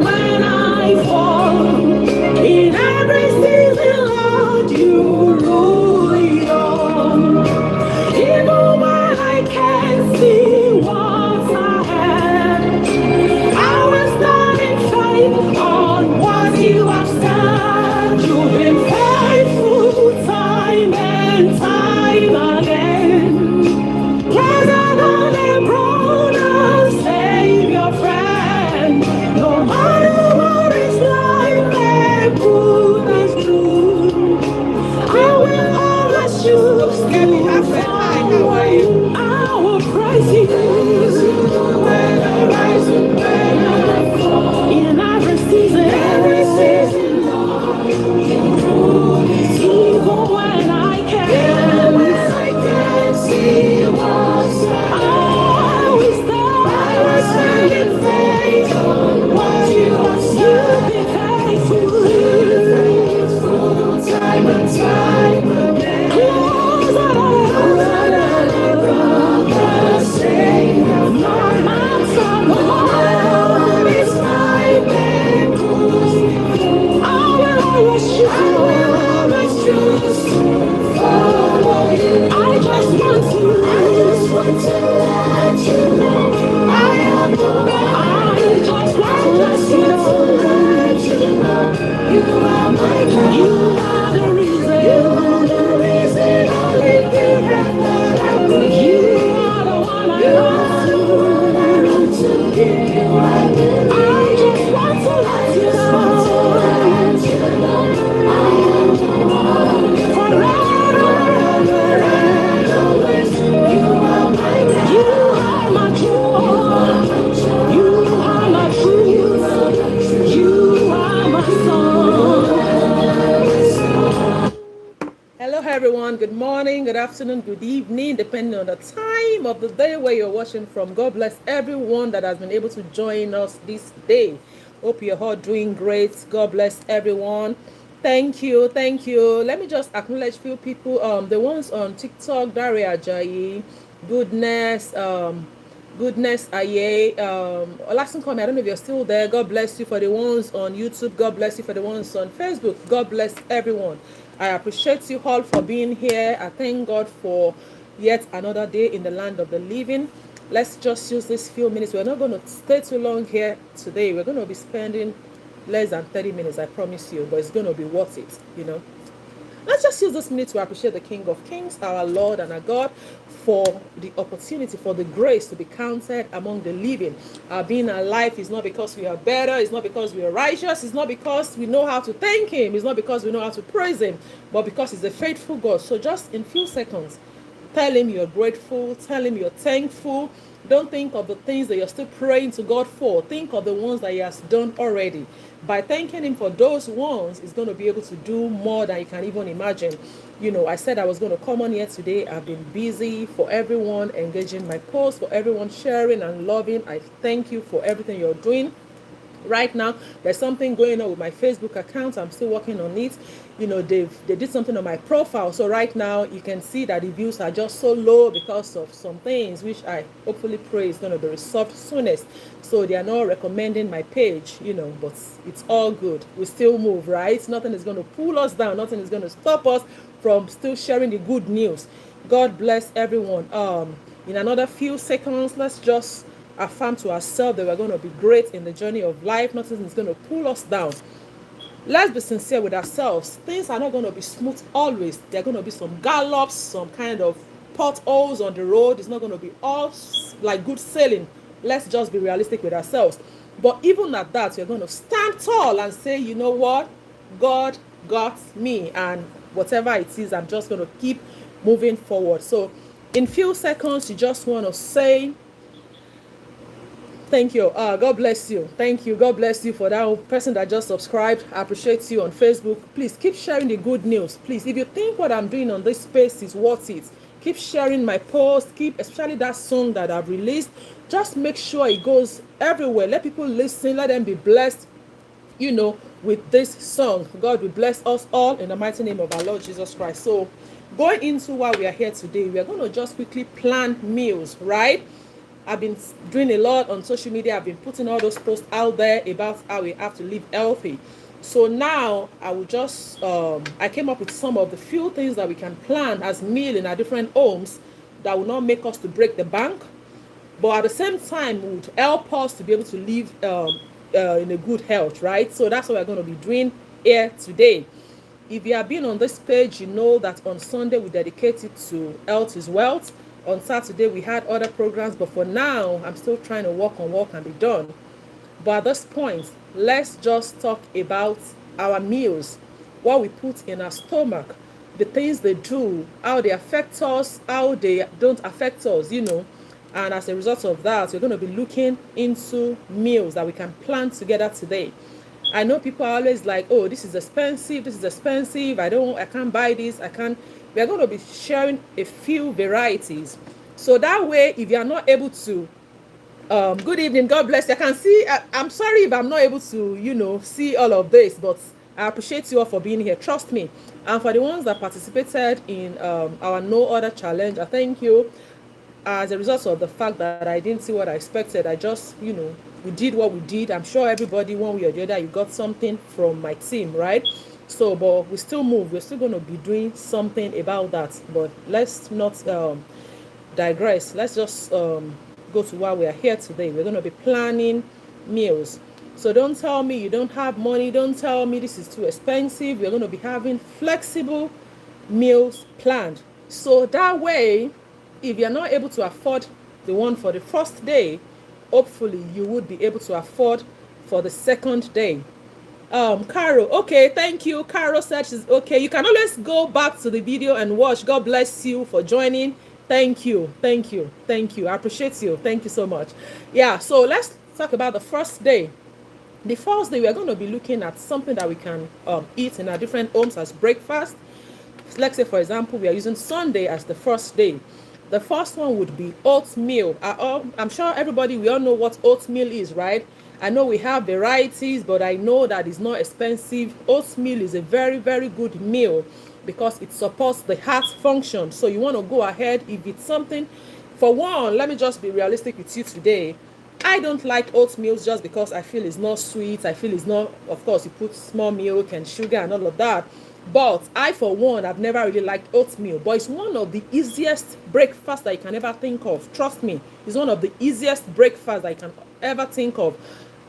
when I fall. In every season, Lord, you rule it all. Even when I can't see what's ahead, I will stand in faith on what you have said. You've been faithful time and time again. Rather than a brother, save your friend. No matter what is life may put us through, I will always choose to follow you. I will praise you when I rise and when I fall. In every season, Lord, even when I can't see what's ahead, I will stand in faith on what you have said. You've been faithful time and time again. Closer than a brother, Savior, my master, Lord, is my name. I will always choose to follow you. I just want to let you know I am the one. I just want to let you know you are my God. You are the reason. You are the reason I live here and that I breathe. You are the one I run to. I run to give you I live. I just want to let you know I am the one. Forever and always, you are my God. You are my joy. You are my truth. You are my song. Hello, everyone. Good morning, good afternoon, good evening, depending on the time of the day where you're watching from. God bless everyone that has been able to join us this day. Hope you're all doing great. God bless everyone. Thank you, thank you. Let me just acknowledge a few people. The ones on TikTok, Daria Ajayi, Goodness, Goodness Aye, Olasunkomi, I don't know if you're still there. God bless you. For the ones on YouTube, God bless you. For the ones on Facebook, God bless everyone. I appreciate you all for being here. I thank God for yet another day in the land of the living. Let's just use this few minutes. We're not going to stay too long here today. We're going to be spending less than 30 minutes, I promise you, but it's going to be worth it, you know. Let's just use this minute to appreciate the King of Kings, our Lord and our God, for the opportunity, for the grace to be counted among the living. Our being alive is not because we are better, it's not because we are righteous, it's not because we know how to thank Him, it's not because we know how to praise Him, but because He's a faithful God. So just in few seconds, tell Him you're grateful, tell Him you're thankful. Don't think of the things that you're still praying to God for. Think of the ones that He has done already. By thanking Him for those ones, He's going to be able to do more than you can even imagine. You know, I said I was going to come on here today. I've been busy. For everyone engaging my post, for everyone sharing and loving, I thank you for everything you're doing. Right now, there's something going on with my Facebook account. I'm still working on it. You know, they did something on my profile. So right now, you can see that the views are just so low because of some things, which I hopefully pray is going to be resolved soonest. So they are not recommending my page, you know, but it's all good. We still move, right? Nothing is going to pull us down. Nothing is going to stop us from still sharing the good news. God bless everyone. In another few seconds, let's just affirm to ourselves that we're going to be great in the journey of life. Nothing is going to pull us down. Let's be sincere with ourselves. Things are not going to be smooth always. There are going to be some gallops, some kind of potholes on the road. It's not going to be all like good sailing. Let's just be realistic with ourselves. But even at that, you're going to stand tall and say, you know what? God got me. And whatever it is, I'm just going to keep moving forward. So in few seconds, you just want to say, thank you. God bless you. Thank you. God bless you for that person that just subscribed. I appreciate you on Facebook. Please keep sharing the good news. Please, if you think what I'm doing on this space is worth it, keep sharing my posts. Keep, especially that song that I've released. Just make sure it goes everywhere. Let people listen. Let them be blessed, you know, with this song. God will bless us all in the mighty name of our Lord Jesus Christ. So going into why we are here today, we are going to just quickly plan meals, right? I've been doing a lot on social media. I've been putting all those posts out there about how we have to live healthy. So now I will just I came up with some of the few things that we can plan as meal in our different homes that will not make us to break the bank, but at the same time would help us to be able to live in a good health, right? So that's what we're going to be doing here today. If you have been on this page, you know that on Sunday we dedicate it to health is wealth. On Saturday we had other programs, but for now I'm still trying to work on what can be done. But at this point, let's just talk about our meals, what we put in our stomach, the things they do, how they affect us, how they don't affect us, And as a result of that, we're going to be looking into meals that we can plan together today. I know people are always like, oh, this is expensive, I can't buy this, we're going to be sharing a few varieties. So that way, if you are not able to, good evening, God bless you. I can see, I'm sorry if I'm not able to, see all of this, but I appreciate you all for being here. Trust me. And for the ones that participated in our No Other Challenge, I thank you. As a result of the fact that I didn't see what I expected, I just, we did what we did. I'm sure everybody, one way or the other, you got something from my team, right? So, but we still move. We're still going to be doing something about that. But let's not digress. Let's just go to why we are here today. We're going to be planning meals. So don't tell me you don't have money. Don't tell me this is too expensive. We're going to be having flexible meals planned. So that way, if you're not able to afford the one for the first day, hopefully you would be able to afford for the second day. Caro, okay, thank you. Caro said she's okay. You can always go back to the video and watch. God bless you for joining. Thank you. I appreciate you. Thank you so much. Yeah, so let's talk about the first day. The first day, we are going to be looking at something that we can eat in our different homes as breakfast. Let's say, for example, we are using Sunday as the first day. The first one would be oatmeal. I'm sure everybody, we all know what oatmeal is, right? I know we have varieties, but I know that it's not expensive. Oatmeal is a very, very good meal because it supports the heart function. So you want to go ahead if it's something. For one, let me just be realistic with you today. I don't like oatmeal just because I feel it's not sweet. I feel it's not, of course, you put small milk and sugar and all of that. But I, for one, I've never really liked oatmeal. But it's one of the easiest breakfasts that you can ever think of. Trust me, it's one of the easiest breakfasts that you can ever think of.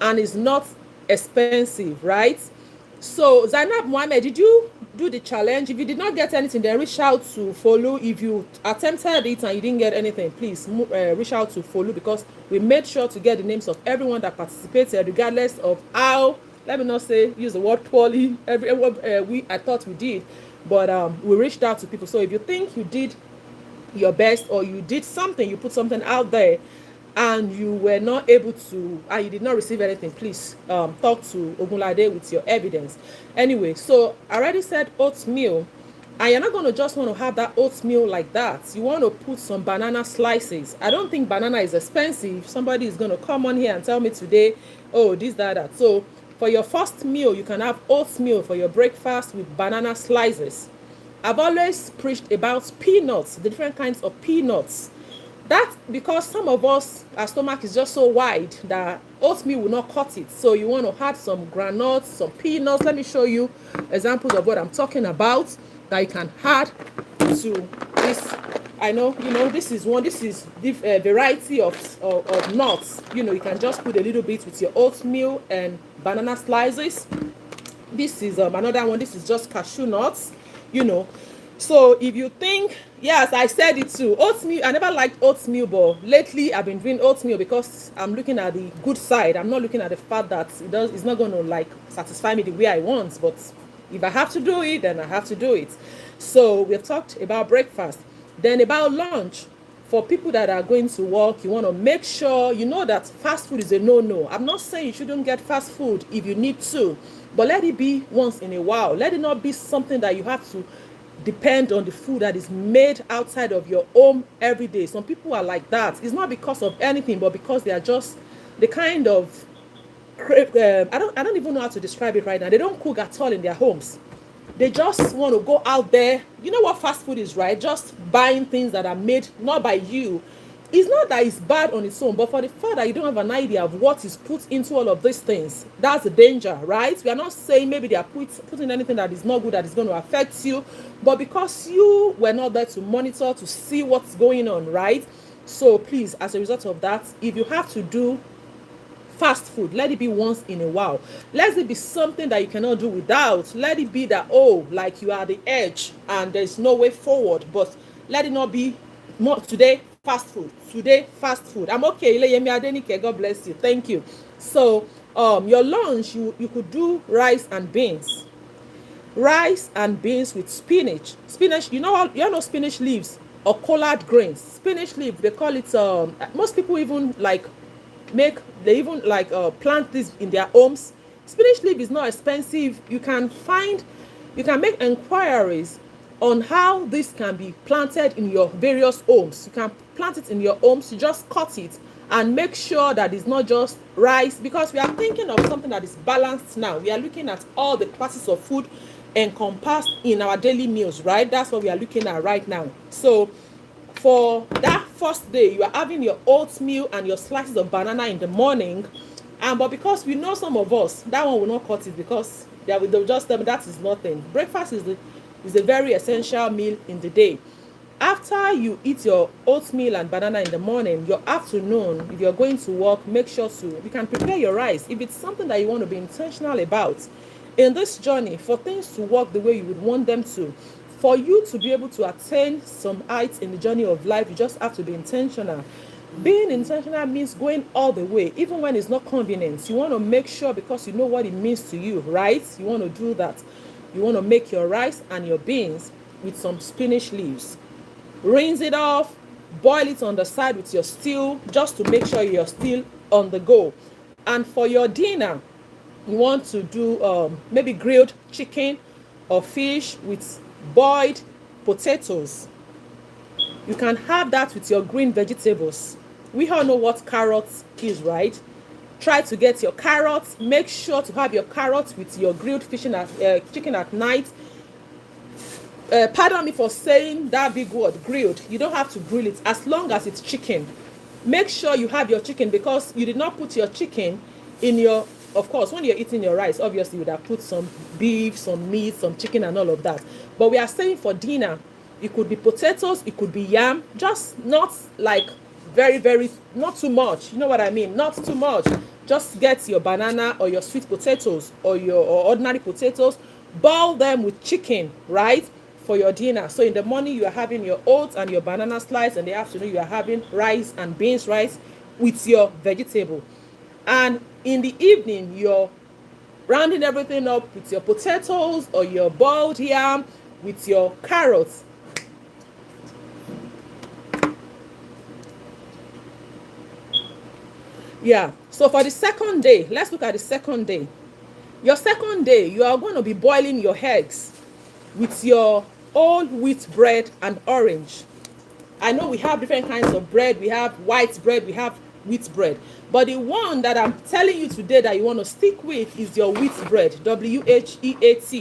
And it's not expensive, right? So, Zainab Mohammed, did you do the challenge? If you did not get anything, then reach out to Follow. If you attempted it and you didn't get anything, please reach out to Follow, because we made sure to get the names of everyone that participated, regardless of how, let me not say use the word poorly, I thought we did, but we reached out to people. So if you think you did your best, or you did something, you put something out there and you were not able to, and you did not receive anything, please talk to Ogunlade with your evidence. Anyway, so I already said oatmeal, and you're not going to just want to have that oatmeal like that. You want to put some banana slices. I don't think banana is expensive. Somebody is going to come on here and tell me today, oh, this, that. So for your first meal, you can have oatmeal for your breakfast with banana slices. I've always preached about peanuts, the different kinds of peanuts. That's because some of us, our stomach is just so wide that oatmeal will not cut it. So you want to add some granules, some peanuts. Let me show you examples of what I'm talking about that you can add to this. I know, this is the variety of nuts. You can just put a little bit with your oatmeal and banana slices. This is another one. This is just cashew nuts, So if you think, yes, I said it too. Oatmeal, I never liked oatmeal, but lately I've been doing oatmeal because I'm looking at the good side. I'm not looking at the fact that it's not going to satisfy me the way I want. But if I have to do it, then I have to do it. So we've talked about breakfast. Then about lunch. For people that are going to work, you want to make sure that fast food is a no-no. I'm not saying you shouldn't get fast food if you need to, but let it be once in a while. Let it not be something that you have to depend on the food that is made outside of your home every day. Some people are like that. It's not because of anything, but because they are just the kind of I don't even know how to describe it right now. They don't cook at all in their homes. They just want to go out there. You know what fast food is, right? Just buying things that are made not by you. It's not that it's bad on its own, but for the fact that you don't have an idea of what is put into all of these things, that's the danger, right? We are not saying maybe they are putting anything that is not good, that is going to affect you, but because you were not there to monitor, to see what's going on, right? So please, as a result of that, if you have to do fast food, let it be once in a while. Let it be something that you cannot do without. Let it be that, oh, like you are the edge and there's no way forward, but let it not be more today fast food, today fast food. I'm okay, Ileyemi Adenike, God bless you, thank you. So your lunch, you could do rice and beans. Rice and beans with spinach. You know spinach leaves or collard greens. Spinach leaf, they call it most people even like they even like plant this in their homes. Spinach leaf is not expensive. You can make inquiries on how this can be planted in your various homes. You can plant it in your homes. You just cut it and make sure that it's not just rice, because we are thinking of something that is balanced now. We are looking at all the classes of food encompassed in our daily meals, right? That's what we are looking at right now. So for that first day, you are having your oatmeal and your slices of banana in the morning, but because we know some of us, that one will not cut it, because they'll just tell me that is nothing. Breakfast is a very essential meal in the day. After you eat your oatmeal and banana in the morning, your afternoon, if you're going to work, make sure you can prepare your rice. If it's something that you want to be intentional about in this journey, for things to work the way you would want them to, for you to be able to attain some heights in the journey of life, you just have to be intentional. Being intentional means going all the way, even when it's not convenient. You want to make sure, because you know what it means to you, right? You want to do that. You want to make your rice and your beans with some spinach leaves. Rinse it off, boil it on the side with your stew, just to make sure you're still on the go. And for your dinner, you want to do maybe grilled chicken or fish with boiled potatoes. You can have that with your green vegetables. We all know what carrots is, right? Try to get your carrots. Make sure to have your carrots with your grilled chicken at night. Pardon me for saying that big word, grilled. You don't have to grill it, as long as it's chicken. Make sure you have your chicken, because you did not put your chicken in your, of course, when you're eating your rice, obviously you would have put some beef, some meat, some chicken and all of that. But we are saying for dinner, it could be potatoes, it could be yam, just not like very, not too much. You know what I mean? Not too much. Just get your banana or your sweet potatoes or your ordinary potatoes, boil them with chicken, right? For your dinner. So in the morning you are having your oats and your banana slice, and in the afternoon you are having rice and beans rice with your vegetable. And in the evening you're rounding everything up with your potatoes or your boiled yam with your carrots. Yeah. So for the second day, let's look at the second day. Your second day, you are going to be boiling your eggs with your whole wheat bread and orange. I know we have different kinds of bread. We have white bread, we have wheat bread. But the one that I'm telling you today that you want to stick with is your wheat bread, WHEAT.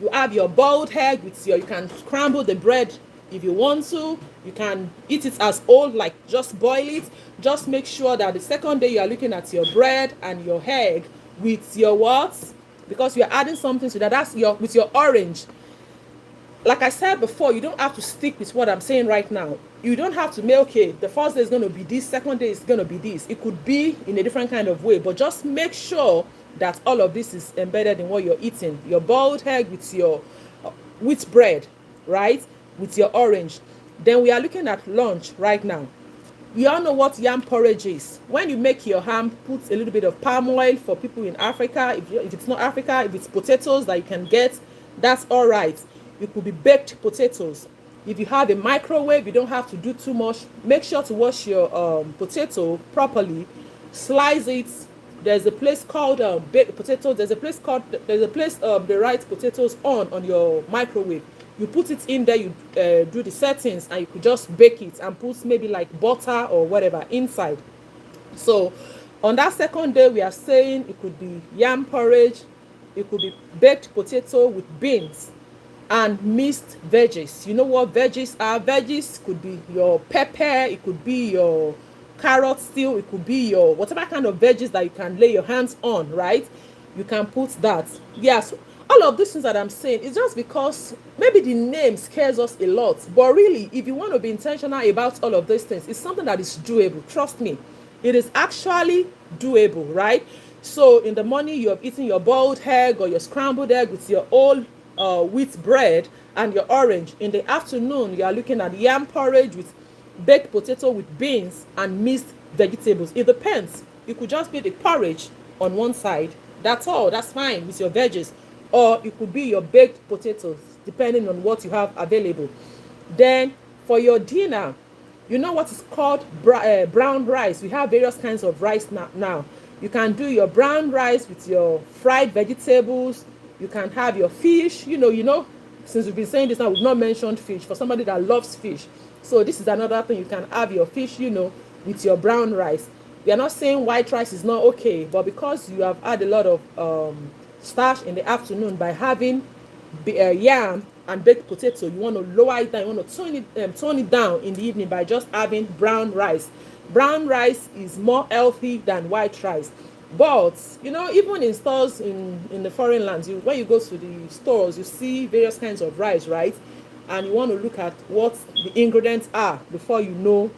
You have your boiled egg with you can scramble the bread if you want to. You can eat it as whole, like just boil it. Just make sure that the second day you are looking at your bread and your egg with your what? Because you're adding something to that. That's with your orange. Like I said before, you don't have to stick with what I'm saying right now. You don't have to make, okay, the first day is going to be this, second day is going to be this. It could be in a different kind of way, but just make sure that all of this is embedded in what you're eating. Your boiled egg with your wheat bread, right? With your orange. Then we are looking at lunch right now. You all know what yam porridge is. When you make your ham, put a little bit of palm oil. For people in Africa, if it's not Africa, if it's potatoes that you can get, that's all right. It could be baked potatoes. If you have a microwave, you don't have to do too much. Make sure to wash your potato properly. Slice it. There's a place called baked potatoes. There's a place they write potatoes on your microwave. You put it in there, you do the settings, and you could just bake it and put maybe like butter or whatever inside. So on that second day, we are saying it could be yam porridge, it could be baked potato with beans. and mixed veggies. You know what veggies are? Veggies could be your pepper, it could be your carrot still, it could be your whatever kind of veggies that you can lay your hands on, right? You can put that. Yes, all of these things that I'm saying is just because maybe the name scares us a lot, but really if you want to be intentional about all of these things, it's something that is doable. Trust me, it is actually doable, right? So in the morning you have eaten your boiled egg or your scrambled egg with your old wheat bread and your orange. In the afternoon you are looking at yam porridge with baked potato with beans and mixed vegetables. It depends. You could just be the porridge on one side, that's all, that's fine with your veggies, or it could be your baked potatoes depending on what you have available. Then for your dinner, you know what is called brown rice. We have various kinds of rice now. You can do your brown rice with your fried vegetables. You can have your fish. Since we've been saying this now, we've not mentioned fish for somebody that loves fish. So this is another thing. You can have your fish, with your brown rice. We are not saying white rice is not okay, but because you have had a lot of starch in the afternoon by having yam and baked potato, you want to lower it down. You want to tone it down in the evening by just having brown rice. Brown rice is more healthy than white rice. But even in stores in the foreign lands, when you go to the stores, you see various kinds of rice, right? And you want to look at what the ingredients are before you know.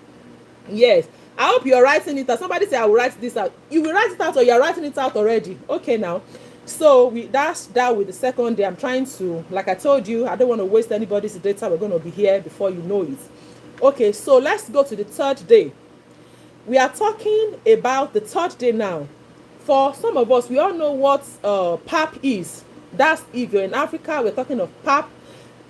Yes, I hope you're writing it out. Somebody say I will write this out. You will write it out, or you're writing it out already. Okay, now. So that's that with the second day. I'm trying to, like I told you, I don't want to waste anybody's data. We're going to be here before you know it. Okay, so let's go to the third day. We are talking about the third day now. For some of us, we all know what pap is. That's if you're in Africa, we're talking of pap.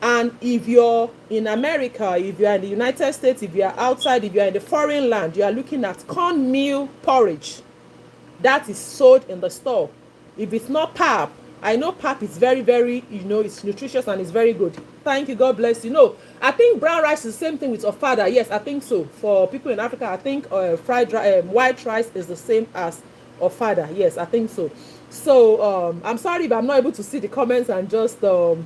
And if you're in America, if you're in the United States, if you're outside, if you're in the foreign land, you are looking at cornmeal porridge. That is sold in the store. If it's not pap, I know pap is very, very, it's nutritious and it's very good. Thank you. God bless you. No, I think brown rice is the same thing with ofada. Yes, I think so. For people in Africa, I think white rice is the same as ofada. Yes, I think so. So I'm sorry if I'm not able to see the comments and just I'm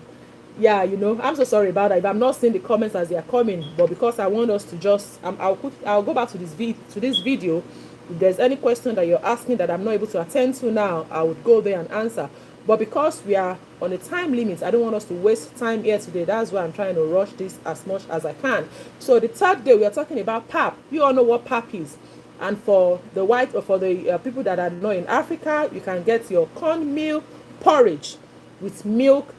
so sorry about that if I'm not seeing the comments as they are coming, but because I want us to just I'll go back to this video. If there's any question that you're asking that I'm not able to attend to now, I would go there and answer. But because we are on a time limit, I don't want us to waste time here today. That's why I'm trying to rush this as much as I can. So the third day, we are talking about pap. You all know what pap is. And for the white, or for the people that are not in Africa, you can get your cornmeal porridge with milk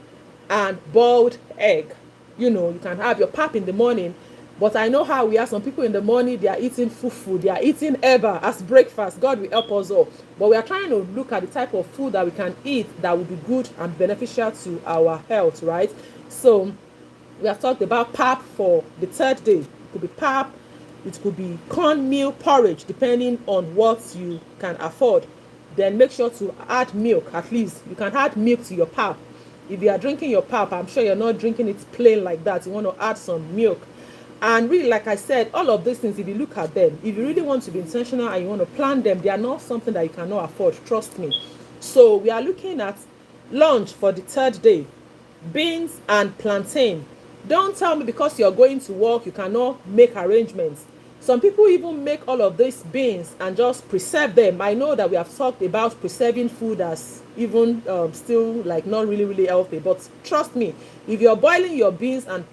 and boiled egg. You can have your pap in the morning. But I know how we are. Some people in the morning, they are eating fufu, they are eating eba as breakfast. God will help us all. But we are trying to look at the type of food that we can eat that will be good and beneficial to our health, right? So we have talked about pap for the third day. It could be pap, it could be cornmeal porridge, depending on what you can afford. Then make sure to add milk. At least you can add milk to your pap. If you are drinking your pap, I'm sure you're not drinking it plain like that. You want to add some milk. And really, like I said, all of these things, if you look at them, if you really want to be intentional and you want to plan them, they are not something that you cannot afford. Trust me. So we are looking at lunch for the third day. Beans and plantain. Don't tell me because you're going to work, you cannot make arrangements. Some people even make all of these beans and just preserve them. I know that we have talked about preserving food as even still like not really, really healthy. But trust me, if you're boiling your beans and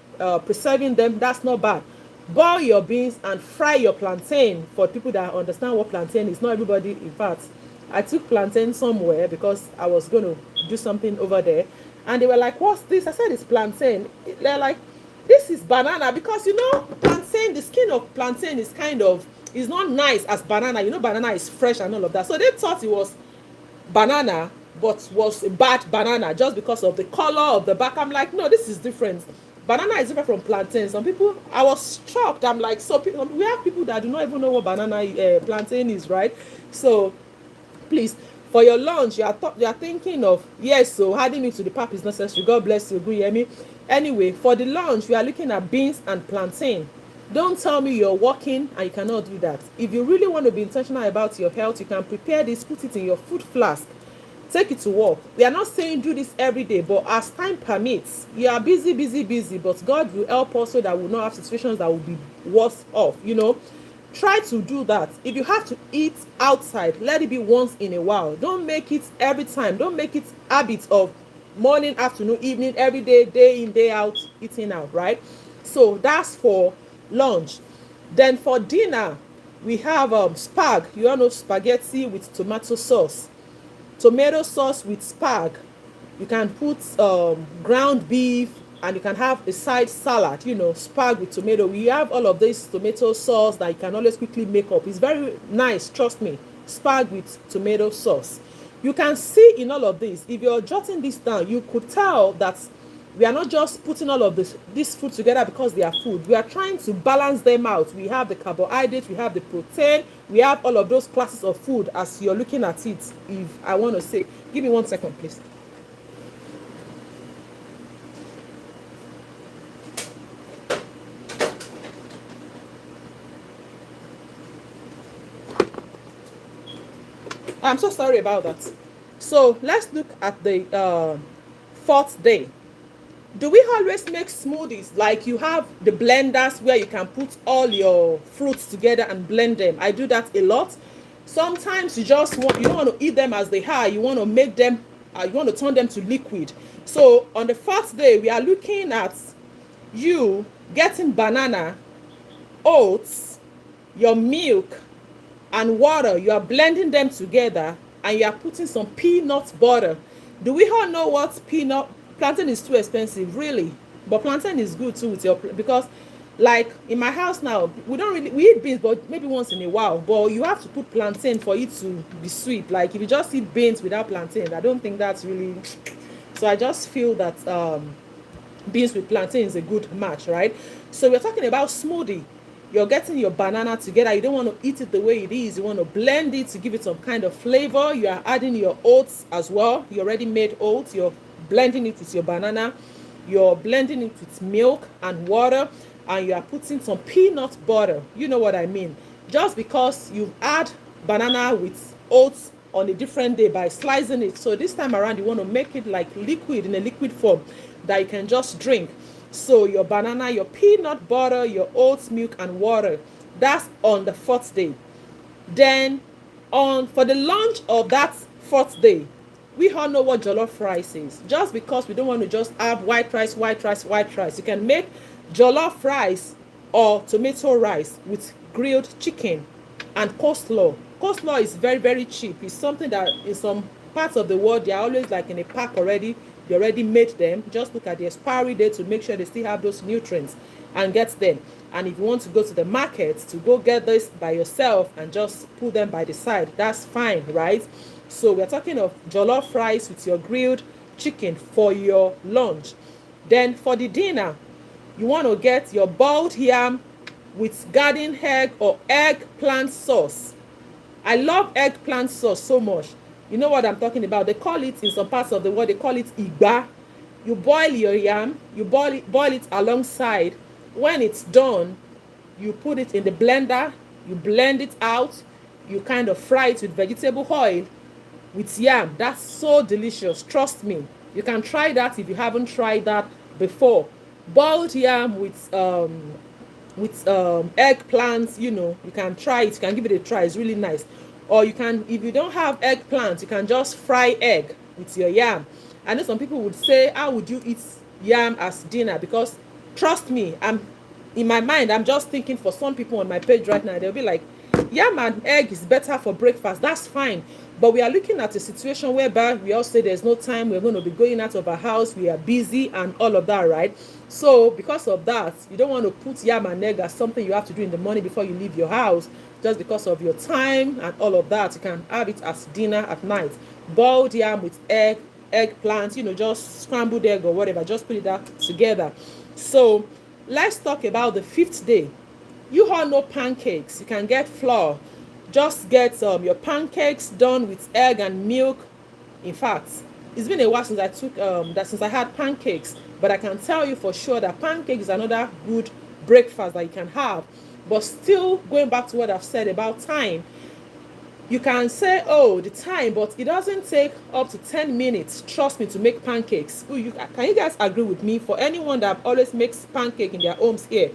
preserving them, that's not bad. Boil your beans and fry your plantain. For people that understand what plantain is, not everybody. In fact, I took plantain somewhere because I was going to do something over there, and they were like, what's this? I said it's plantain. They're like, this is banana, because plantain, the skin of plantain is not nice as banana. Banana is fresh and all of that, so they thought it was banana, but was a bad banana just because of the color of the back. I'm like, no, this is different. Banana is different from plantain. Some people, I was shocked. I'm like, so we have people that do not even know what plantain is, right? So please, for your lunch, you are thinking of, yes, so adding it to the pap is necessary. God bless you. Good, hear me? Anyway, for the lunch, we are looking at beans and plantain. Don't tell me you're working and you cannot do that. If you really want to be intentional about your health, you can prepare this, put it in your food flask. take it to work. We are not saying do this every day, but as time permits, you are busy, busy, busy, but God will help us so that we'll not have situations that will be worse off, Try to do that. If you have to eat outside, let it be once in a while. Don't make it every time. Don't make it habit of morning, afternoon, evening, every day, day in, day out, eating out, right? So that's for lunch. Then for dinner, we have spag. You all know spaghetti with tomato sauce. Tomato sauce with spag. You can put ground beef, and you can have a side salad, spag with tomato. We have all of this tomato sauce that you can always quickly make up. It's very nice, trust me. Spag with tomato sauce. You can see in all of this, if you're jotting this down, you could tell that we are not just putting all of this food together because they are food. We are trying to balance them out. We have the carbohydrates, we have the protein, we have all of those classes of food as you're looking at it. If I want to say, give me 1 second, please. I'm so sorry about that. So let's look at the fourth day. Do we always make smoothies like you have the blenders where you can put all your fruits together and blend them? I do that a lot. Sometimes you don't want to eat them as they are. You want to make them, you want to turn them to liquid. So on the fourth day, we are looking at you getting banana, oats, your milk, and water. You are blending them together, and you are putting some peanut butter. Do we all know what plantain is too expensive, really? But plantain is good too because like in my house now, we eat beans, but maybe once in a while. But you have to put plantain for it to be sweet. Like if you just eat beans without plantain, I don't think that's really. So I just feel that beans with plantain is a good match, right? So we're talking about smoothie. You're getting your banana together. You don't want to eat it the way it is. You want to blend it to give it some kind of flavor. You are adding your oats as well. You already made oats. You're blending it with your banana. You're blending it with milk and water. And you are putting some peanut butter. You know what I mean. Just because you add banana with oats on a different day by slicing it. So this time around, you want to make it like liquid, in a liquid form that you can just drink. So your banana, your peanut butter, your oats, milk, and water. That's on the fourth day. Then for the lunch of that fourth day, we all know what jollof rice is. Just because we don't want to just have white rice. You can make jollof rice or tomato rice with grilled chicken and coleslaw. Coleslaw is very, very cheap. It's something that in some parts of the world, they are always like in a pack already. They already made them. Just look at the expiry date to make sure they still have those nutrients and get them. And if you want to go to the market to go get this by yourself and just put them by the side, that's fine, right? So we're talking of jollof rice with your grilled chicken for your lunch. Then for the dinner, you want to get your boiled yam with garden egg or eggplant sauce. I love eggplant sauce so much. You know what I'm talking about. They call it, in some parts of the world, they call it igba. You boil your yam, you boil it alongside. When it's done, you put it in the blender, you blend it out, you kind of fry it with vegetable oil with yam. That's so delicious, trust me. You can try that if you haven't tried that before. Boiled yam with eggplants, you can try it, you can give it a try. It's really nice. Or you can, if you don't have eggplant, you can just fry egg with your yam. I know some people would say, how would you eat yam as dinner? Because trust me, in my mind, I'm just thinking for some people on my page right now, they'll be like, yam and egg is better for breakfast. That's fine. But we are looking at a situation whereby we all say there's no time, we're going to be going out of our house, we are busy and all of that, right? So because of that, you don't want to put yam and egg as something you have to do in the morning before you leave your house. Just because of your time and all of that, you can have it as dinner at night. Boiled yam with eggplant, just scrambled egg or whatever. Just put it together. So let's talk about the fifth day. You all know pancakes. You can get flour. Just get your pancakes done with egg and milk. In fact, it's been a while since since I had pancakes, but I can tell you for sure that pancakes is another good breakfast that you can have. But still, going back to what I've said about time, You can say, oh, the time, but it doesn't take up to 10 minutes, trust me, to make pancakes. Can you guys agree with me? For anyone that always makes pancake in their homes here,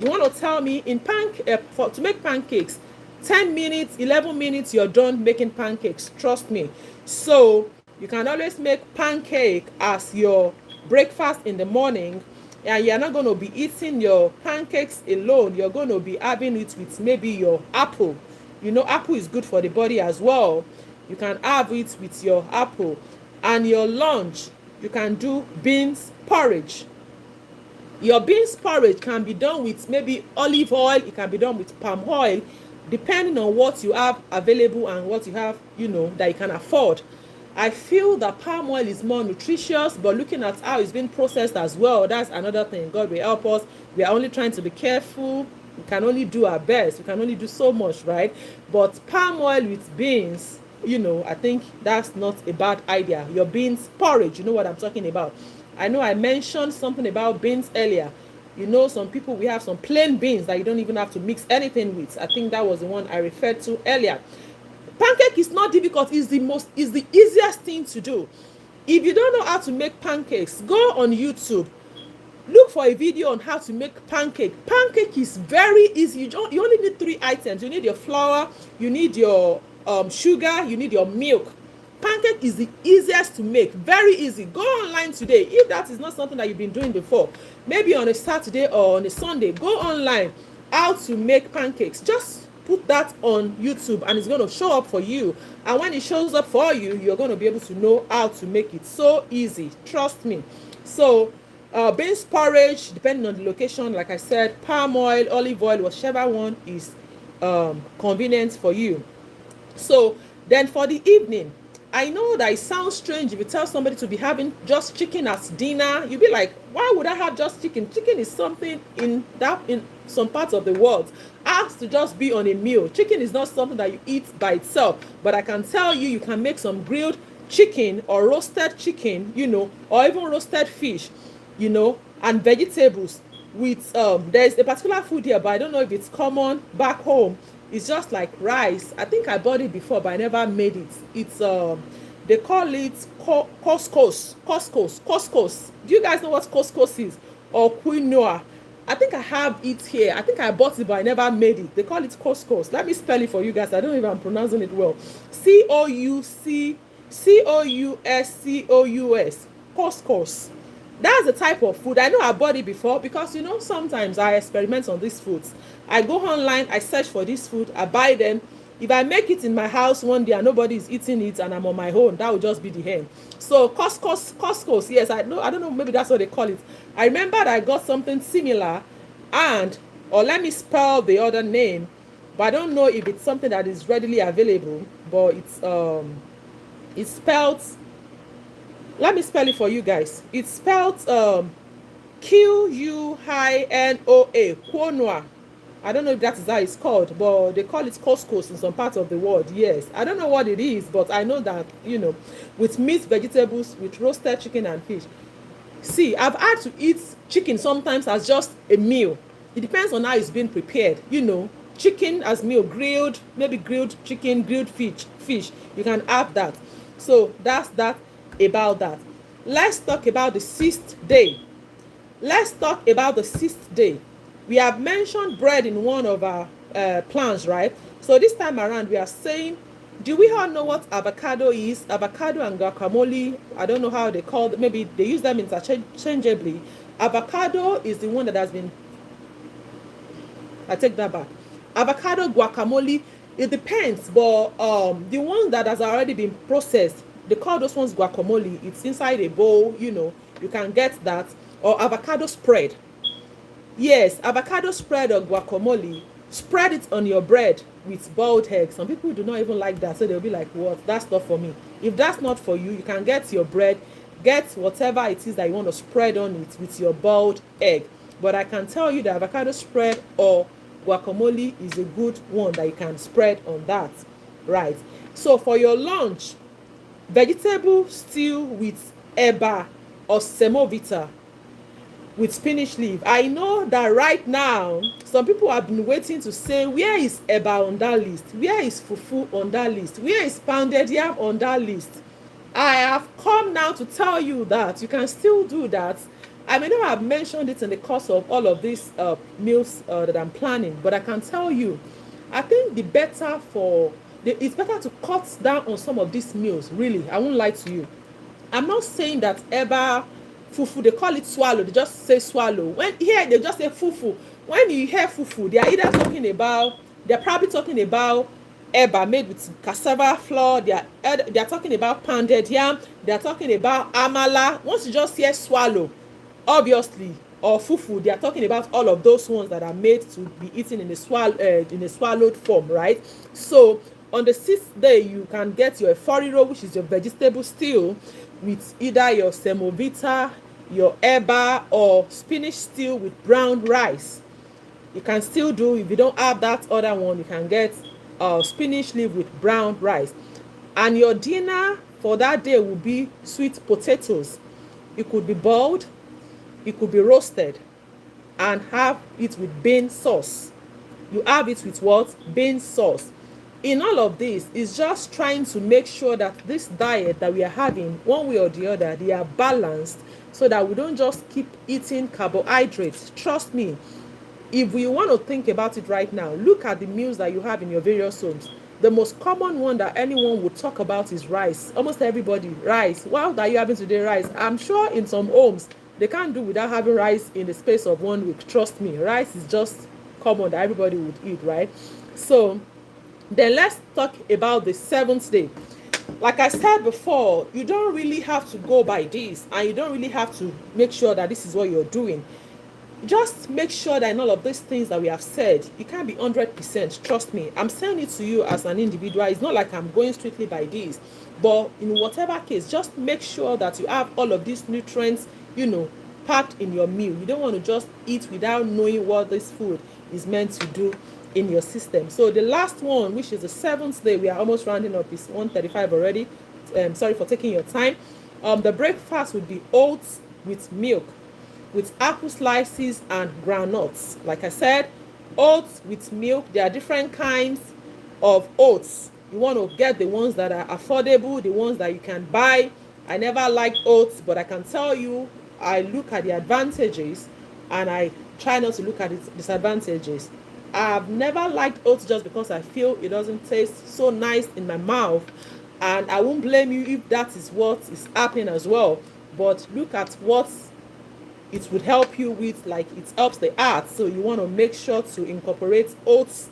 you want to tell me to make pancakes, 10 minutes, 11 minutes, you're done making pancakes, trust me. So you can always make pancake as your breakfast in the morning, and you're not going to be eating your pancakes alone. You're going to be having it with maybe your apple. You know, apple is good for the body as well. You can have it with your apple. And your lunch, you can do beans porridge. Your beans porridge can be done with maybe olive oil. It can be done with palm oil, depending on what you have available and what you have, that you can afford. I feel that palm oil is more nutritious, but looking at how it's been processed as well, that's another thing. God will help us. We are only trying to be careful. We can only do our best. We can only do so much, right? But palm oil with beans, I think that's not a bad idea. Your beans porridge, you know what I'm talking about. I know I mentioned something about beans earlier. Some people, we have some plain beans that you don't even have to mix anything with. I think that was the one I referred to earlier. Pancake is not difficult. It's the easiest thing to do. If you don't know how to make pancakes, go on YouTube. Look for a video on how to make pancake. Pancake is very easy. You only need 3 items. You need your flour, you need your sugar, you need your milk. Pancake is the easiest to make. Very easy. Go online today. If that is not something that you've been doing before, maybe on a Saturday or on a Sunday, go online. How to make pancakes. Just put that on YouTube and it's going to show up for you. And when it shows up for you, you're going to be able to know how to make it. So easy. Trust me. So beans porridge, depending on the location, like I said, palm oil, olive oil, whichever one is convenient for you. So then for the evening, I know that it sounds strange if you tell somebody to be having just chicken as dinner. You'll be like, why would I have just chicken? Chicken is something in some parts of the world has to just be on a meal. Chicken is not something that you eat by itself. But I can tell you, you can make some grilled chicken or roasted chicken, or even roasted fish, and vegetables with there's a particular food here, but I don't know if it's common back home. It's just like rice. I think I bought it before, but I never made it. It's they call it couscous. Couscous. Do you guys know what couscous is? Or quinoa? I think I have it here. I think I bought it, but I never made it. They call it couscous. Let me spell it for you guys. I don't know if I'm pronouncing it well. Couscous. Couscous. That's the type of food. I know I bought it before because sometimes I experiment on these foods. I go online, I search for this food, I buy them. If I make it in my house one day and nobody is eating it and I'm on my own, that will just be the end. So couscous, yes, I don't know, maybe that's what they call it. I remember that I got something similar, or let me spell the other name, but I don't know if it's something that is readily available, but it's spelled. Let me spell it for you guys. It's spelled Quinoa. Quinoa. I don't know if that is how it's called, but they call it couscous in some parts of the world. Yes. I don't know what it is, but I know that, with meat, vegetables, with roasted chicken and fish. See, I've had to eat chicken sometimes as just a meal. It depends on how it's been prepared. Chicken as meal, grilled, maybe grilled chicken, grilled fish. You can have that. So that's that. About that. Let's talk about the 6th day. We have mentioned bread in one of our plans, right? So this time around we are saying, do we all know what avocado is? Avocado and guacamole, I don't know how they call it. Maybe they use them interchangeably. Avocado is the one that has been, I take that back. Avocado, guacamole, it depends, but the one that has already been processed, they call those ones guacamole. It's inside a bowl, you can get that. Or avocado spread. Yes, avocado spread or guacamole. Spread it on your bread with boiled eggs. Some people do not even like that, so they'll be like, what? That's not for me. If that's not for you, you can get your bread, get whatever it is that you want to spread on it with your boiled egg. But I can tell you that avocado spread or guacamole is a good one that you can spread on that. Right. So for your lunch, vegetable stew with eba or semovita. with spinach leaf. I know that right now some people have been waiting to say, where is eba on that list, where is fufu on that list, where is pounded yam on that list. I have come now to tell you that you can still do that. I may not have mentioned it in the course of all of these meals that I'm planning, but I can tell you, I think it's better to cut down on some of these meals. Really, I won't lie to you. I'm not saying that eba, fufu, they call it swallow, they just say swallow. When here they just say fufu. When you hear fufu, they're probably talking about eba made with cassava flour. They're talking about pounded yam. They're talking about amala. Once you just hear swallow, obviously, or fufu, they are talking about all of those ones that are made to be eaten in a swallowed form, right? So on the 6th day, you can get your eforiro, which is your vegetable stew, with either your semovita, your eba, or spinach stew with brown rice. You can still do, if you don't have that other one, you can get spinach leaf with brown rice. And your dinner for that day will be sweet potatoes. It could be boiled, it could be roasted, and have it with bean sauce. You have it with what? Bean sauce. In all of this, is just trying to make sure that this diet that we are having, one way or the other, they are balanced, so that we don't just keep eating carbohydrates. Trust me, if we want to think about it right now, look at the meals that you have in your various homes. The most common one that anyone would talk about is rice. Almost everybody, rice. What are you having today? Rice. I'm sure in some homes they can't do without having rice in the space of 1 week. Trust me, rice is just common that everybody would eat, right? So then let's talk about the 7th day. Like I said before, you don't really have to go by this, and you don't really have to make sure that this is what you're doing. Just make sure that in all of these things that we have said, you can't be 100%. Trust me, I'm saying it to you as an individual. It's not like I'm going strictly by this, but in whatever case, just make sure that you have all of these nutrients, packed in your meal. You don't want to just eat without knowing what this food is meant to do in your system. So the last one, which is the 7th day, we are almost rounding up, is 1:35 already. Sorry for taking your time. The breakfast would be oats with milk, with apple slices and groundnuts. Like I said, oats with milk. There are different kinds of oats. You want to get the ones that are affordable, the ones that you can buy. I never liked oats, but I can tell you, I look at the advantages and I try not to look at the disadvantages. I've never liked oats just because I feel it doesn't taste so nice in my mouth, and I won't blame you if that is what is happening as well. But look at what it would help you with, like it helps the heart. So you want to make sure to incorporate oats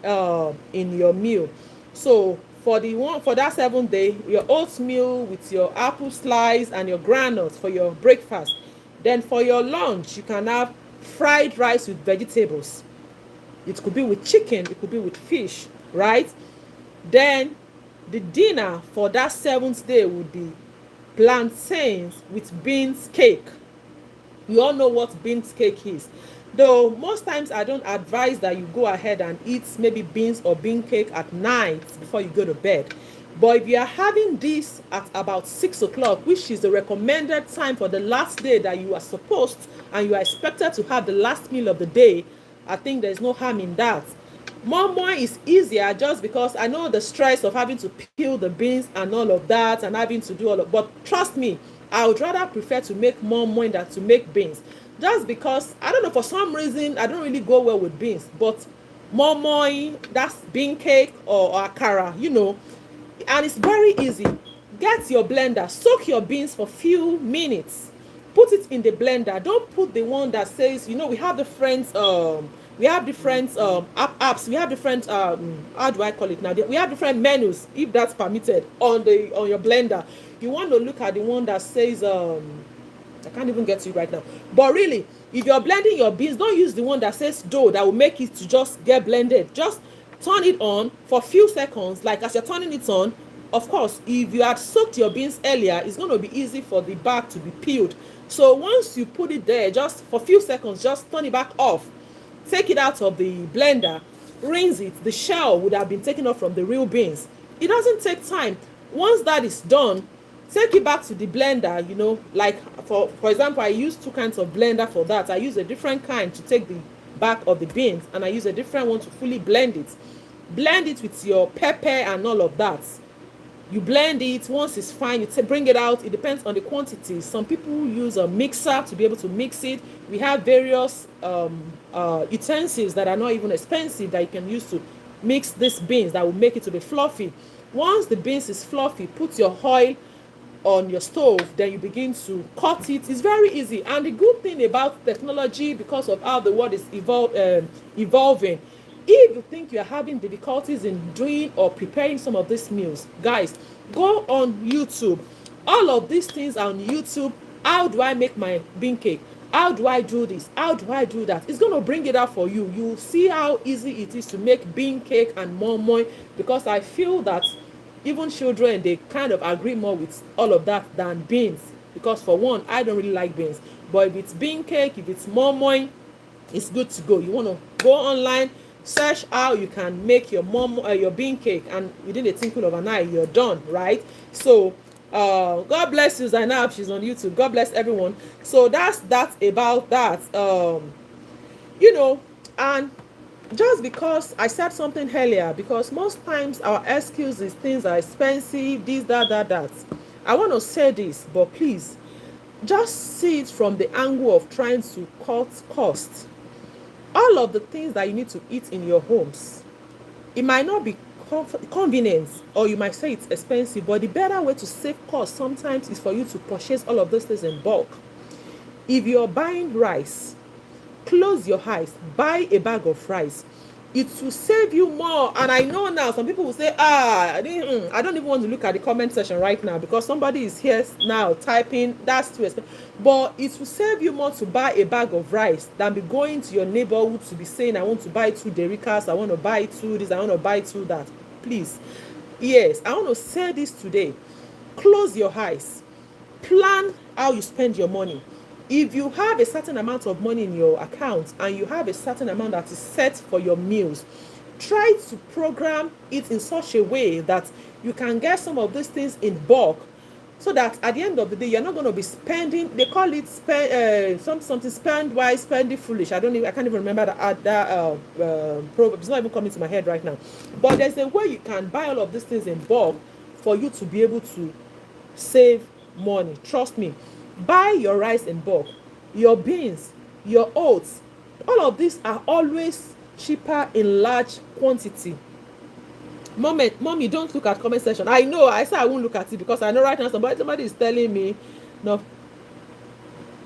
in your meal. So for that 7th day, your oatmeal with your apple slice and your granules for your breakfast. Then for your lunch, you can have fried rice with vegetables. It could be with chicken, it could be with fish, right? Then the dinner for that 7th day would be plantains with beans cake. You all know what beans cake is. Though most times I don't advise that you go ahead and eat maybe beans or bean cake at night before you go to bed. But if you are having this at about 6 o'clock, which is the recommended time for the last day that you are supposed and you are expected to have the last meal of the day, I think there's no harm in that. More is easier just because I know the stress of having to peel the beans and all of that and having to do all of, but trust me, I would rather prefer to make more than to make beans. Just because, I don't know, for some reason, I don't really go well with beans. But more, that's bean cake or akara, and it's very easy. Get your blender, soak your beans for few minutes. Put it in the blender. Don't put the one that says, we have different apps. We have different how do I call it now? We have different menus, if that's permitted, on your blender. You want to look at the one that says I can't even get to it right now. But really, if you're blending your beans, don't use the one that says dough that will make it to just get blended. Just turn it on for a few seconds. Like as you're turning it on, of course, if you had soaked your beans earlier, it's going to be easy for the back to be peeled. So once you put it there, just for a few seconds, just turn it back off. Take it out of the blender, rinse it. The shell would have been taken off from the real beans. It doesn't take time. Once that is done, take it back to the blender, like for example, I use two kinds of blender for that. I use a different kind to take the back of the beans, and I use a different one to fully blend it. Blend it with your pepper and all of that. You blend it. Once it's fine, you bring it out. It depends on the quantity. Some people use a mixer to be able to mix it. We have various utensils that are not even expensive that you can use to mix these beans that will make it to be fluffy. Once the beans is fluffy, put your oil on your stove, then you begin to cut it. It's very easy. And the good thing about technology, because of how the world is evolving, if you think you're having difficulties in doing or preparing some of these meals, guys, go on YouTube. All of these things are on YouTube. How do I make my bean cake? How do I do this? How do I do that? It's going to bring it out for you. You'll see how easy it is to make bean cake and moi moi, because I feel that even children, they kind of agree more with all of that than beans, because for one, I don't really like beans. But if it's bean cake, if it's moi moi, it's good to go. You want to go online, search how you can make your your bean cake, and within a twinkle of an eye, you're done, right? So God bless you, Zainab. She's on YouTube. God bless everyone. So that's about that. And just because I said something earlier, because most times our excuse is things are expensive, this, that. I want to say this, but please, just see it from the angle of trying to cut costs. All of the things that you need to eat in your homes, it might not be convenient, or you might say it's expensive, but the better way to save cost sometimes is for you to purchase all of those things in bulk. If you're buying rice, close your eyes, buy a bag of rice. It will save you more. And I know now some people will say, I don't even want to look at the comment section right now, because somebody is here now typing, that's too expensive. But it will save you more to buy a bag of rice than be going to your neighborhood to be saying, I want to buy 2 derricas, I want to buy 2 this, I want to buy 2 that. Please, yes, I want to say this today. Close your eyes. Plan how you spend your money. If you have a certain amount of money in your account and you have a certain amount that is set for your meals, try to program it in such a way that you can get some of these things in bulk, so that at the end of the day, you're not going to be spending. They call it something spend wise, spend foolish. I can't even remember that proverb. It's not even coming to my head right now. But there's a way you can buy all of these things in bulk for you to be able to save money. Trust me. Buy your rice in bulk, your beans, your oats. All of these are always cheaper in large quantity. Mommy, don't look at comment section. I know, I said I won't look at it, because I know right now somebody is telling me, no,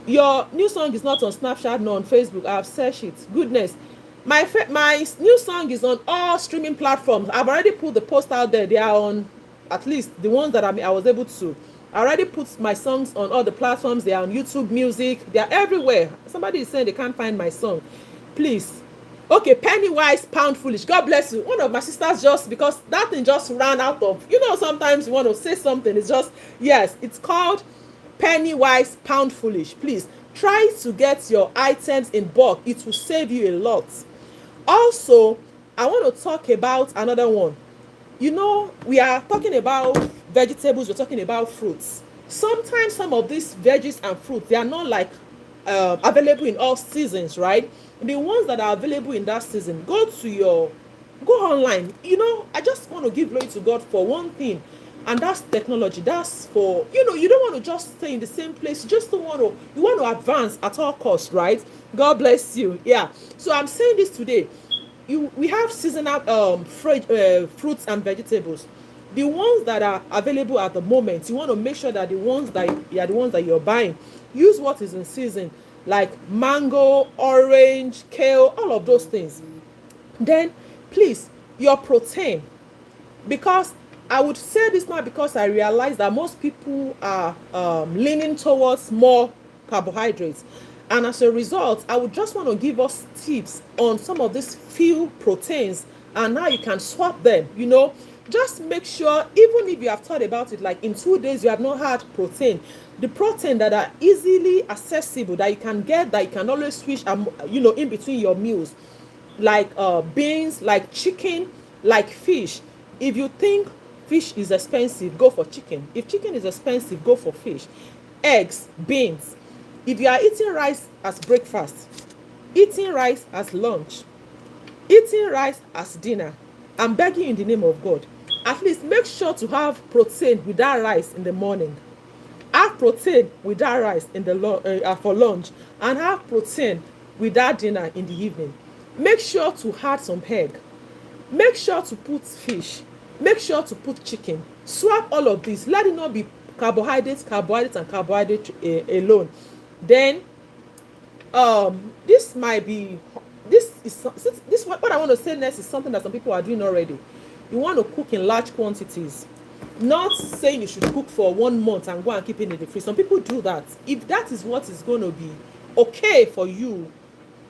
your new song is not on Snapchat, nor on Facebook. I have searched it. Goodness. My new song is on all streaming platforms. I've already put the post out there. They are on, at least the ones that I was able to. I already put my songs on all the platforms. They are on YouTube Music. They are everywhere. Somebody is saying they can't find my song. Please. Okay, penny wise, pound foolish. God bless you. One of my sisters, just because that thing just ran out of, sometimes you want to say something. It's just, yes, it's called penny wise, pound foolish. Please try to get your items in bulk. It will save you a lot. Also, I want to talk about another one. We are talking about vegetables, we're talking about fruits. Sometimes some of these veggies and fruits, they are not like available in all seasons, right? The ones that are available in that season, go online. I just want to give glory to God for one thing, and that's technology. That's for, you don't want to just stay in the same place. You want to advance at all costs, right? God bless you. Yeah. So I'm saying this today. We have seasonal fruits and vegetables. The ones that are available at the moment, you want to make sure that the ones that you're buying, use what is in season, like mango, orange, kale, all of those things. Then, please, your protein, because I would say this now, because I realize that most people are leaning towards more carbohydrates. And as a result, I would just want to give us tips on some of these few proteins and how you can swap them. Just make sure, even if you have thought about it, like in 2 days you have not had protein, the protein that are easily accessible, that you can get, that you can always switch, in between your meals, like beans, like chicken, like fish. If you think fish is expensive, go for chicken. If chicken is expensive, go for fish. Eggs, beans. If you are eating rice as breakfast, eating rice as lunch, eating rice as dinner, I'm begging you in the name of God, at least make sure to have protein with that rice in the morning. Have protein with that rice in the for lunch, and have protein with that dinner in the evening. Make sure to add some egg. Make sure to put fish. Make sure to put chicken. Swap all of this. Let it not be carbohydrates, and carbohydrate alone. Then this might be this what I want to say next is something that some people are doing already. You want to cook in large quantities. Not saying you should cook for 1 month and go and keep it in the fridge. Some people do that. If that is what is going to be okay for you,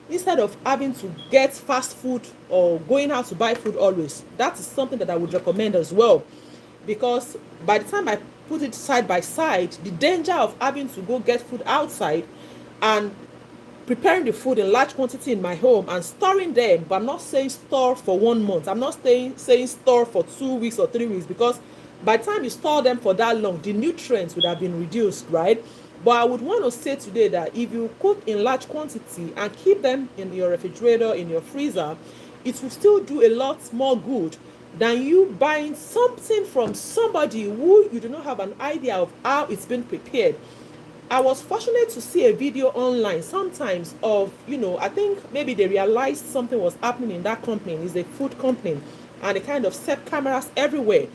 instead of having to get fast food or going out to buy food always, that is something that I would recommend as well. Because by the time I put it side by side, the danger of having to go get food outside and preparing the food in large quantity in my home and storing them, but I'm not saying store for 1 month. I'm not saying store for 2 weeks or 3 weeks, because by the time you store them for that long, the nutrients would have been reduced, right? But I would want to say today that if you cook in large quantity and keep them in your refrigerator, in your freezer, it will still do a lot more good than you buying something from somebody who you do not have an idea of how it's been prepared. I was fortunate to see a video online sometimes of, I think maybe they realized something was happening in that company. It's a food company, and they kind of set cameras everywhere.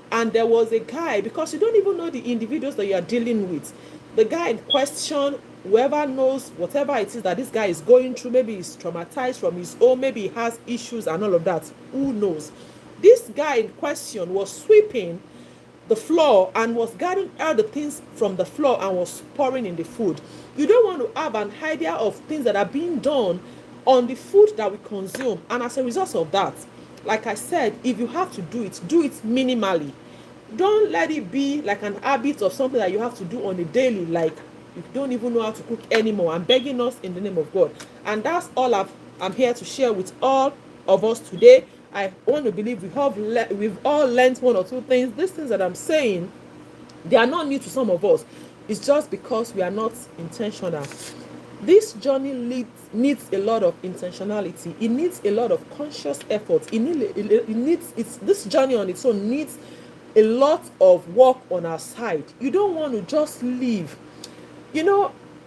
And there was a guy, because you don't even know the individuals that you are dealing with. The guy in question, whoever knows whatever it is that this guy is going through, maybe he's traumatized from his own, maybe he has issues and all of that, who knows. This guy in question was sweeping the floor and was gathering all the things from the floor and was pouring in the food. You don't want to have an idea of things that are being done on the food that we consume. And as a result of that, like I said, if you have to do it minimally. Don't let it be like an habit of something that you have to do on a daily, like you don't even know how to cook anymore. I'm begging us in the name of God. And that's all I'm here to share with all of us today. I want to believe we've all learned 1 or 2 things. These things that I'm saying, they are not new to some of us. It's just because we are not intentional. This journey needs a lot of intentionality. It needs a lot of conscious effort. This journey on its own needs a lot of work on our side. You don't want to just leave. In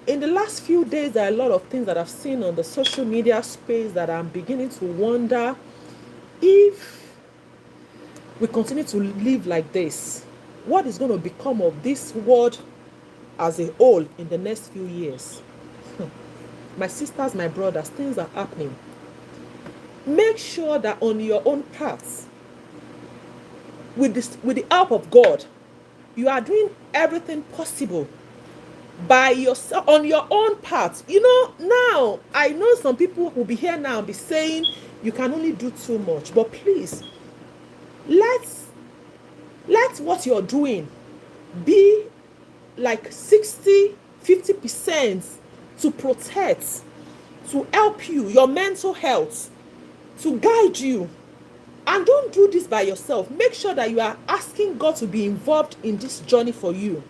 the last few days, there are a lot of things that I've seen on the social media space that I'm beginning to wonder if we continue to live like this, what is going to become of this world as a whole in the next few years. My sisters, my brothers, things are happening. Make sure that on your own path, with the help of God, you are doing everything possible by yourself on your own path. Now I know some people will be here now and be saying you can only do too much, but please, let what you're doing be like 60-50% to protect, to help you, your mental health, to guide you. And don't do this by yourself. Make sure that you are asking God to be involved in this journey for you.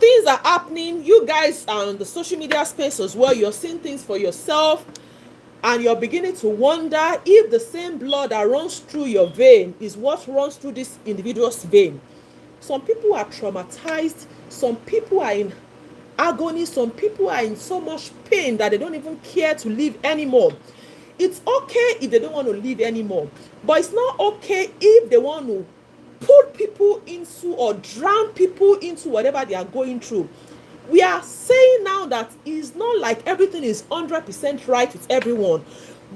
Things are happening. You guys are on the social media space as well. You're seeing things for yourself, and you're beginning to wonder if the same blood that runs through your vein is what runs through this individual's vein. Some people are traumatized. Some people are in agony. Some people are in so much pain that they don't even care to live anymore. It's okay if they don't want to live anymore, but it's not okay if they want to put people into or drown people into whatever they are going through. We are saying now that it's not like everything is 100% right with everyone,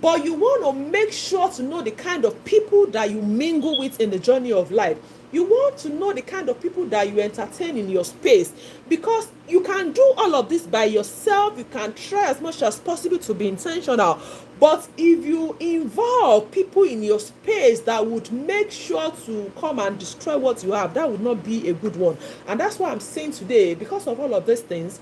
but you want to make sure to know the kind of people that you mingle with in the journey of life. You want to know the kind of people that you entertain in your space, because you can do all of this by yourself. You can try as much as possible to be intentional, but if you involve people in your space that would make sure to come and destroy what you have, that would not be a good one. And that's why I'm saying today, because of all of these things,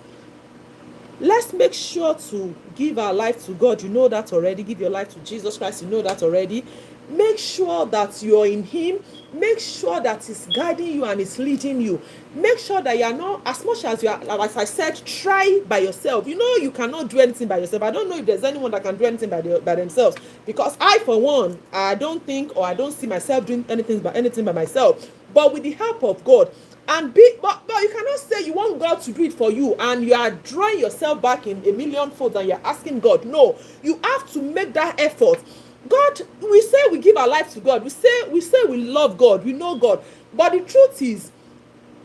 let's make sure to give our life to God. You know that already. Give your life to Jesus Christ. You know that already. Make sure that you're in him. Make sure that he's guiding you and he's leading you. Make sure that you're not, as much as you are, like I said, try by yourself. You know, you cannot do anything by yourself. I don't know if there's anyone that can do anything by themselves, because I, for one, I don't think, or I don't see myself doing anything by myself. But with the help of God, but you cannot say you want God to do it for you and you are drawing yourself back in a million folds and you're asking God. No, you have to make that effort. God, we say we give our life to God. We say we love God. We know God. But the truth is,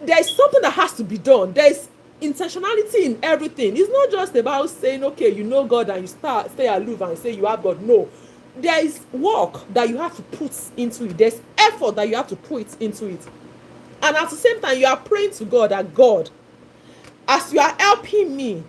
there is something that has to be done. There is intentionality in everything. It's not just about saying, okay, you know God and you stay aloof and say you have God. No. There is work that you have to put into it. There's effort that you have to put into it. And at the same time, you are praying to God that, God, as you are helping me,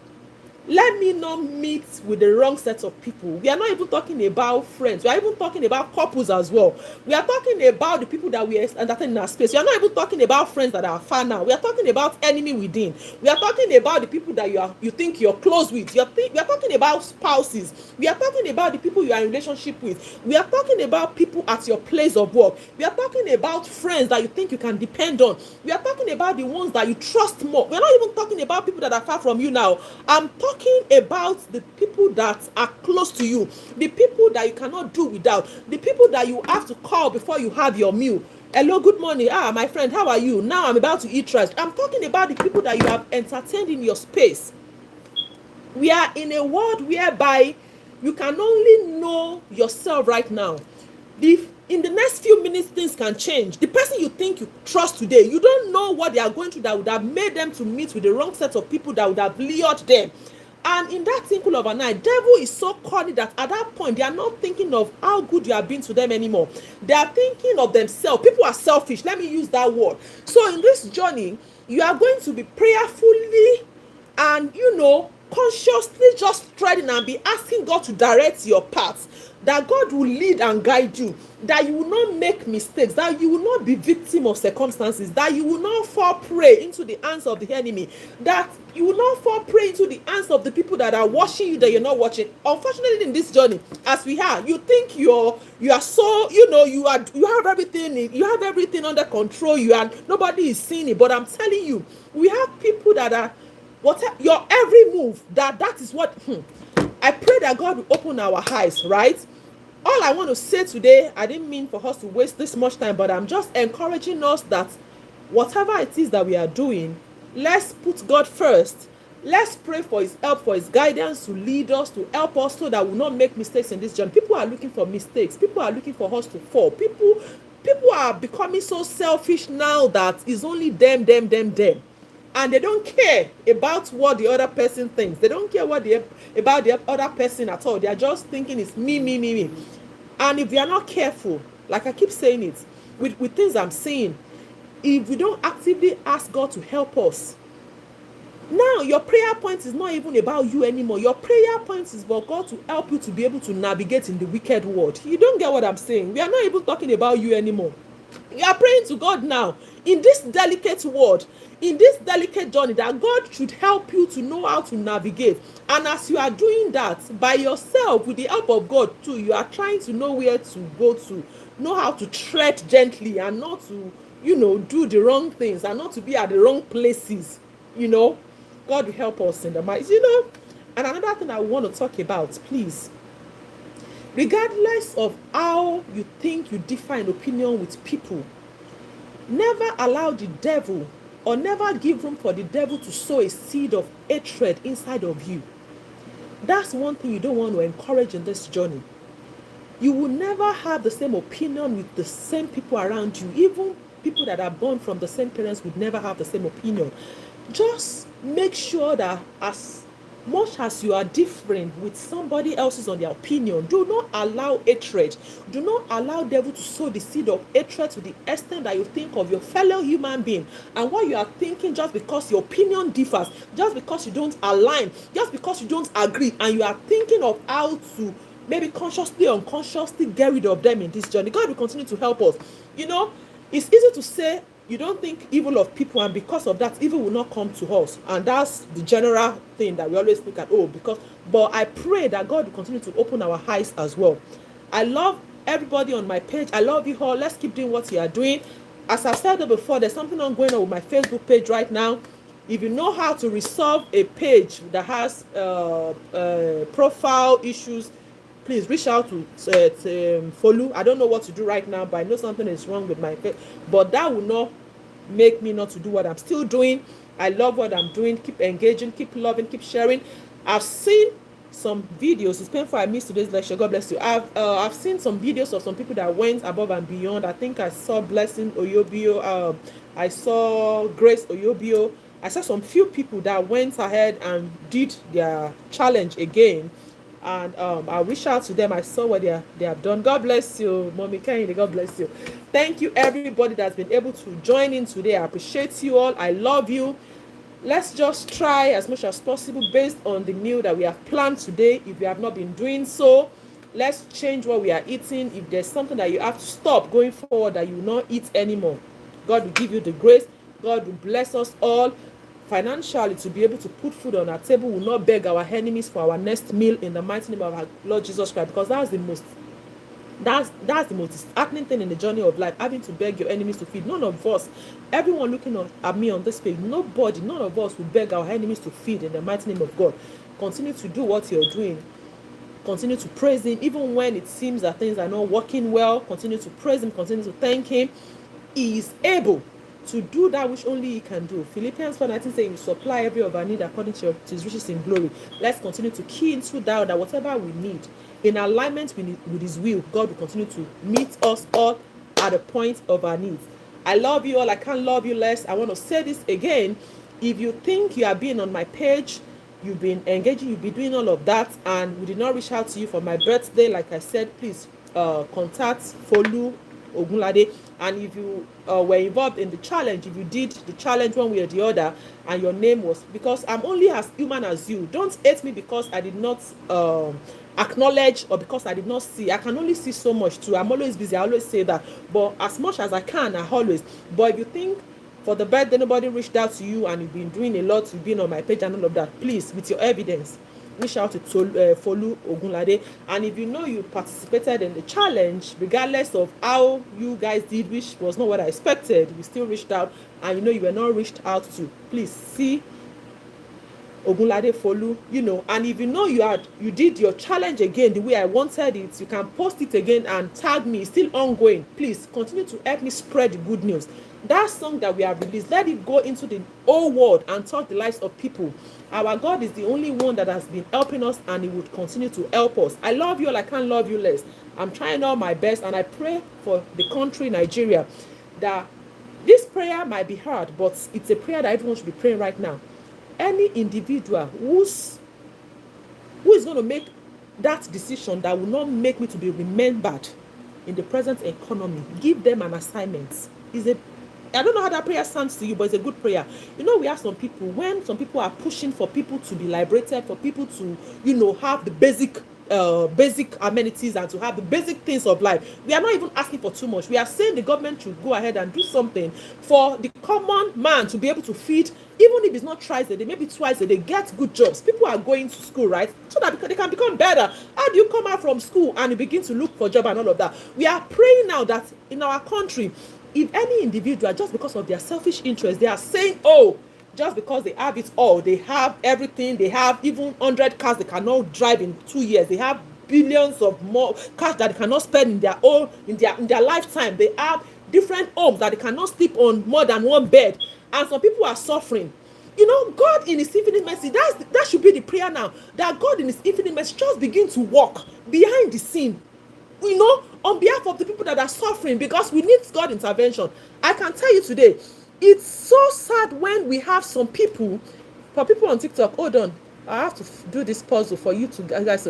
let me not meet with the wrong set of people. We are not even talking about friends. We are even talking about couples as well. We are talking about the people that we entertain in our space. We are not even talking about friends that are far now. We are talking about enemy within. We are talking about the people that you think you're close with. We are talking about spouses. We are talking about the people you are in relationship with. We are talking about people at your place of work. We are talking about friends that you think you can depend on. We are talking about the ones that you trust more. We are not even talking about people that are far from you now. I'm talking about the people that are close to you, the people that you cannot do without, the people that you have to call before you have your meal. Hello, good morning. My friend, how are you? Now I'm about to eat rice. I'm talking about the people that you have entertained in your space. We are in a world whereby you can only know yourself right now. In the next few minutes, things can change. The person you think you trust today, you don't know what they are going through that would have made them to meet with the wrong set of people that would have lured them. And in that twinkle of an eye, devil is so corny that at that point, they are not thinking of how good you have been to them anymore. They are thinking of themselves. People are selfish. Let me use that word. So in this journey, you are going to be prayerfully and, consciously just treading and be asking God to direct your paths, that God will lead and guide you, that you will not make mistakes, that you will not be victim of circumstances, that you will not fall prey into the hands of the enemy, that you will not fall prey into the hands of the people that are watching you that you're not watching. Unfortunately, in this journey, as we are, you think you are so, you have everything under control, nobody is seeing it. But I'm telling you, we have people that are your every move, that is what I pray that God will open our eyes, right? All I want to say today, I didn't mean for us to waste this much time, but I'm just encouraging us that whatever it is that we are doing, let's put God first. Let's pray for his help, for his guidance, to lead us, to help us so that we'll not make mistakes in this journey. People are looking for mistakes. People are looking for us to fall. People are becoming so selfish now that it's only them. And they don't care about what the other person thinks. They don't care about the other person at all. They are just thinking it's me. And if we are not careful, like I keep saying it, with things I'm seeing, if we don't actively ask God to help us, now your prayer point is not even about you anymore. Your prayer point is for God to help you to be able to navigate in the wicked world. You don't get what I'm saying? We are not even talking about you anymore. You are praying to God now in this delicate world, in this delicate journey, that God should help you to know how to navigate. And as you are doing that by yourself, with the help of God too, you are trying to know where to go to, know how to tread gently and not to, do the wrong things and not to be at the wrong places. God will help us in the mind. And another thing I want to talk about, please, regardless of how you think you differ in opinion with people, never allow the devil, or never give room for the devil to sow a seed of hatred inside of you. That's one thing you don't want to encourage in this journey. You will never have the same opinion with the same people around you. Even people that are born from the same parents would never have the same opinion. Just make sure that as much as you are different with somebody else's on their opinion, do not allow hatred. Do not allow devil to sow the seed of hatred to the extent that you think of your fellow human being and what you are thinking, just because your opinion differs, just because you don't align, just because you don't agree, and you are thinking of how to maybe consciously or unconsciously get rid of them in this journey. God will continue to help us. It's easy to say you don't think evil of people, and because of that, evil will not come to us. And that's the general thing that we always look at. But I pray that God will continue to open our eyes as well. I love everybody on my page, I love you all. Let's keep doing what you are doing. As I've said before, there's something on going on with my Facebook page right now. If you know how to resolve a page that has profile issues, please reach out to Folu. I don't know what to do right now, but I know something is wrong with my page. But that will not make me not to do what I'm still doing. I love what I'm doing. Keep engaging, keep loving, keep sharing. I've seen some videos. It's painful I missed today's lecture. God bless you. I've seen some videos of some people that went above and beyond. I think I saw Blessing Oyobio. I saw Grace Oyobio. I saw some few people that went ahead and did their challenge again. And I reached out to them. I saw what they have done. God bless you, Mommy Kennedy. God bless you. Thank you, everybody that's been able to join in today. I appreciate you all. I love you. Let's just try as much as possible based on the meal that we have planned today. If you have not been doing so, let's change what we are eating. If there's something that you have to stop going forward that you will not eat anymore, God will give you the grace. God will bless us all financially to be able to put food on our table. We will not beg our enemies for our next meal in the mighty name of our Lord Jesus Christ, because that's the most disheartening thing in the journey of life, having to beg your enemies to feed. None of us, everyone looking at me on this page, none of us will beg our enemies to feed in the mighty name of God. Continue to do what you're doing. Continue to praise him even when it seems that things are not working well. Continue to praise him, continue to thank him. He is able to do that which only he can do. Philippians 4:19 saying, you supply every of our need according to his riches in glory. Let's continue to key into that whatever we need in alignment with his will, God will continue to meet us all at the point of our needs. I love you all. I can't love you less. I want to say this again. If you think you are being on my page, you've been engaging, you've been doing all of that, and we did not reach out to you for my birthday, like I said, please contact Folu Ogunlade. And if you were involved in the challenge, if you did the challenge one way or the other, and your name was, because I'm only as human as you, don't hate me because I did not acknowledge or because I did not see. I can only see so much too. I'm always busy. I always say that, but as much as I can, I always. But if you think for the birthday nobody reached out to you and you've been doing a lot, you've been on my page and all of that, please, with your evidence, reach out to Folu Ogunlade. And if you know you participated in the challenge, regardless of how you guys did, which was not what I expected, you still reached out, and you know you were not reached out to, please see Ogunlade Folu, and if you know you did your challenge again the way I wanted it, you can post it again and tag me. It's still ongoing. Please continue to help me spread the good news. That song that we have released, let it go into the whole world and touch the lives of people. Our God is the only one that has been helping us, and he would continue to help us. I love you all. I can't love you less. I'm trying all my best, and I pray for the country Nigeria that this prayer might be hard, but it's a prayer that everyone should be praying right now. Any individual who is going to make that decision that will not make me to be remembered in the present economy, give them an assignment. I don't know how that prayer sounds to you, but it's a good prayer. We have some people, when some people are pushing for people to be liberated, for people to, have the basic amenities and to have the basic things of life. We are not even asking for too much. We are saying the government should go ahead and do something for the common man to be able to feed, even if it's not thrice a day, maybe twice a day, get good jobs. People are going to school, right? So that they can become better. How do you come out from school and you begin to look for a job and all of that? We are praying now that in our country, if any individual, just because of their selfish interest, they are saying, just because they have it all, they have everything, they have even 100 cars they cannot drive in 2 years, they have billions of more cash that they cannot spend in their lifetime, they have different homes that they cannot sleep on more than one bed, and some people are suffering. God in his infinite mercy, that should be the prayer now, that God in his infinite mercy just begin to walk behind the scene, on behalf of the people that are suffering, because we need God intervention. I can tell you today, it's so sad when we have some people, for people on TikTok, hold on, I have to do this puzzle for you to guys.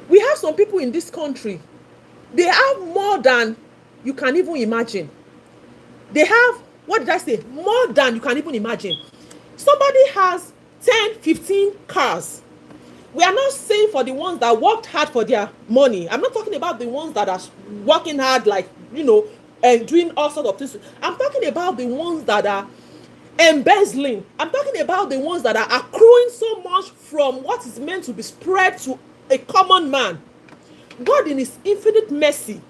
We have some people in this country, they have more than you can even imagine. They have, what did I say? More than you can even imagine. Somebody has 10, 15 cars. We are not saying for the ones that worked hard for their money. I'm not talking about the ones that are working hard, like, and doing all sorts of things. I'm talking about the ones that are embezzling. I'm talking about the ones that are accruing so much from what is meant to be spread to a common man. God in his infinite mercy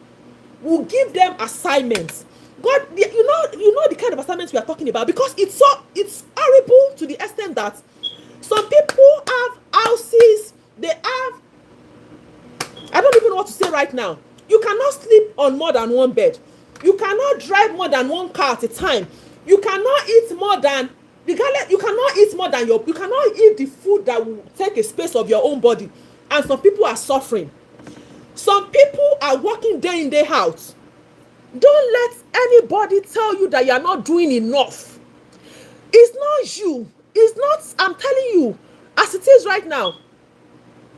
will give them assignments. God, you know the kind of assignments we are talking about, because it's horrible to the extent that some people have houses, they have, I don't even know what to say right now. You cannot sleep on more than one bed. You cannot drive more than one car at a time. You cannot eat more than, regardless, you cannot eat more than you cannot eat the food that will take a space of your own body. And some people are suffering. Some people are working day in, day out. Don't let anybody tell you that you are not doing enough. It's not you. It's not, I'm telling you, as it is right now.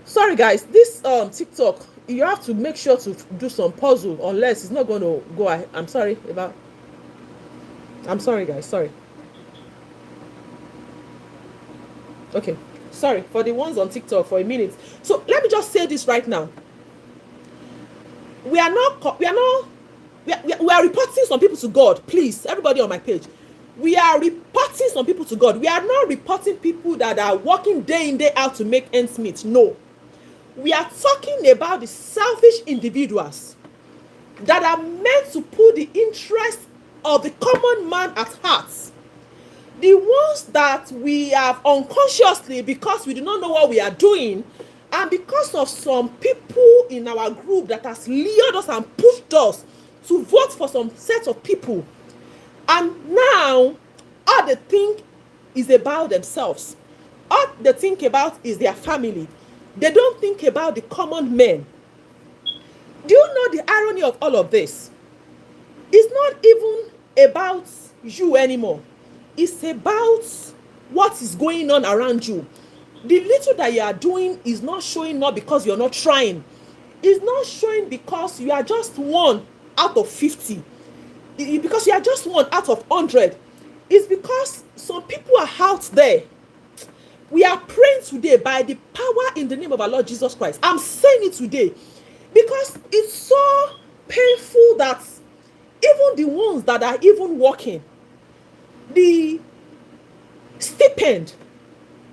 Sorry guys, this TikTok, you have to make sure to do some puzzle, unless it's not going to go ahead. I'm sorry guys, sorry. Okay, sorry for the ones on TikTok for a minute. So let me just say this right now. We are reporting some people to God. Please, everybody on my page, we are reporting some people to God. We are not reporting people that are working day in, day out to make ends meet. No. We are talking about the selfish individuals that are meant to put the interest of the common man at heart. The ones that we have unconsciously, because we do not know what we are doing, and because of some people in our group that has lured us and pushed us to vote for some set of people. And now, all they think is about themselves. All they think about is their family. They don't think about the common men. Do you know the irony of all of this? It's not even about you anymore. It's about what is going on around you. The little that you are doing is not showing up because you're not trying. It's not showing because you are just 1 out of 50. Because you are just 1 out of 100. It's because some people are out there. We are praying today by the power in the name of our Lord Jesus Christ. I'm saying it today because it's so painful that even the ones that are even working, the stipend,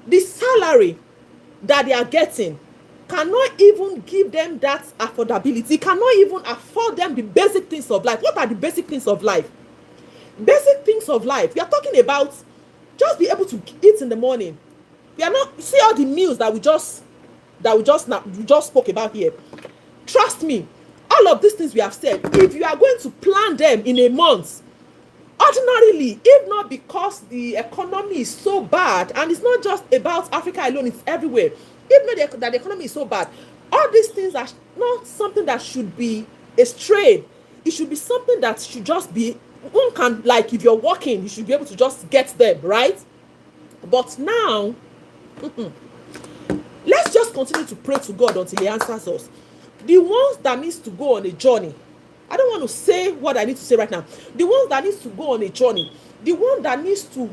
the salary that they are getting cannot even give them that affordability, cannot even afford them the basic things of life. What are the basic things of life? Basic things of life. We are talking about just be able to eat in the morning. We are not, see all the meals that we just spoke about here. Trust me, all of these things we have said, if you are going to plan them in a month, ordinarily, if not because the economy is so bad, and it's not just about Africa alone, it's everywhere. If not that the economy is so bad, all these things are not something that should be a strain. It should be something that should just be, one can, like if you're working, you should be able to just get them, right? But now, let's just continue to pray to God until he answers us. The ones that needs to go on a journey, I don't want to say what I need to say right now. The ones that needs to go on a journey, the one that needs to,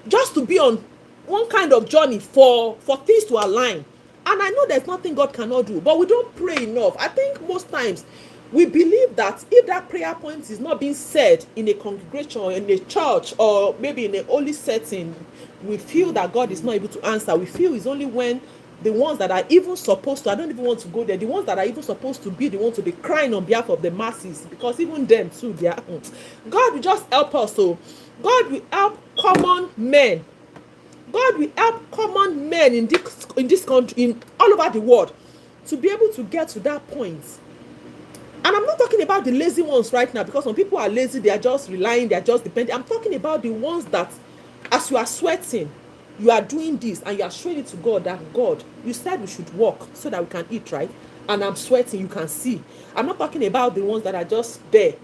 just to be on one kind of journey for things to align. And I know there's nothing God cannot do, but we don't pray enough. I think most times we believe that if that prayer point is not being said in a congregation or in a church or maybe in a holy setting, we feel that God is not able to answer. We feel it's only when the ones that are even supposed to, I don't even want to go there, the ones that are even supposed to be the ones to be crying on behalf of the masses, because even them too, they are, God will just help us. So God will help common men. God will help common men in this country, in all over the world, to be able to get to that point. And I'm not talking about the lazy ones right now, because some people are lazy, they are just relying, they are just depending. I'm talking about the ones that, as you are sweating, you are doing this and you are showing it to God that, God, you said we should walk so that we can eat, right? And I'm sweating, you can see. I'm not talking about the ones that are just there.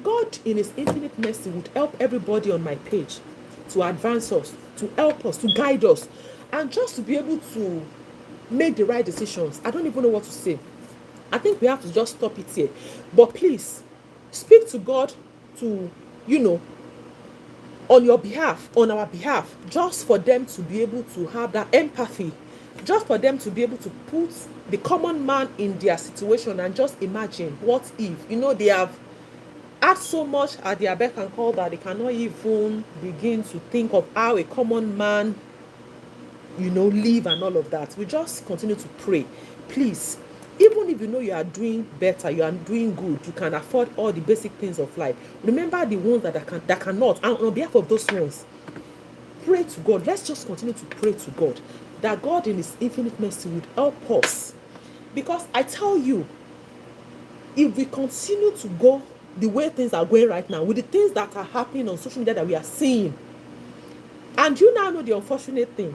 God, in his infinite mercy, would help everybody on my page to advance us, to help us, to guide us, and just to be able to make the right decisions. I don't even know what to say. I think we have to just stop it here. But please, speak to God to, on your behalf, on our behalf, just for them to be able to have that empathy, just for them to be able to put the common man in their situation and just imagine what if, they have had so much at their beck and call that they cannot even begin to think of how a common man, live and all of that. We just continue to pray. Please, Even if you know you are doing better, you are doing good, you can afford all the basic things of life, remember the ones that cannot, and on behalf of those ones, pray to God. Let's just continue to pray to God that God in his infinite mercy would help us. Because I tell you, if we continue to go the way things are going right now, with the things that are happening on social media that we are seeing, and you now know the unfortunate thing,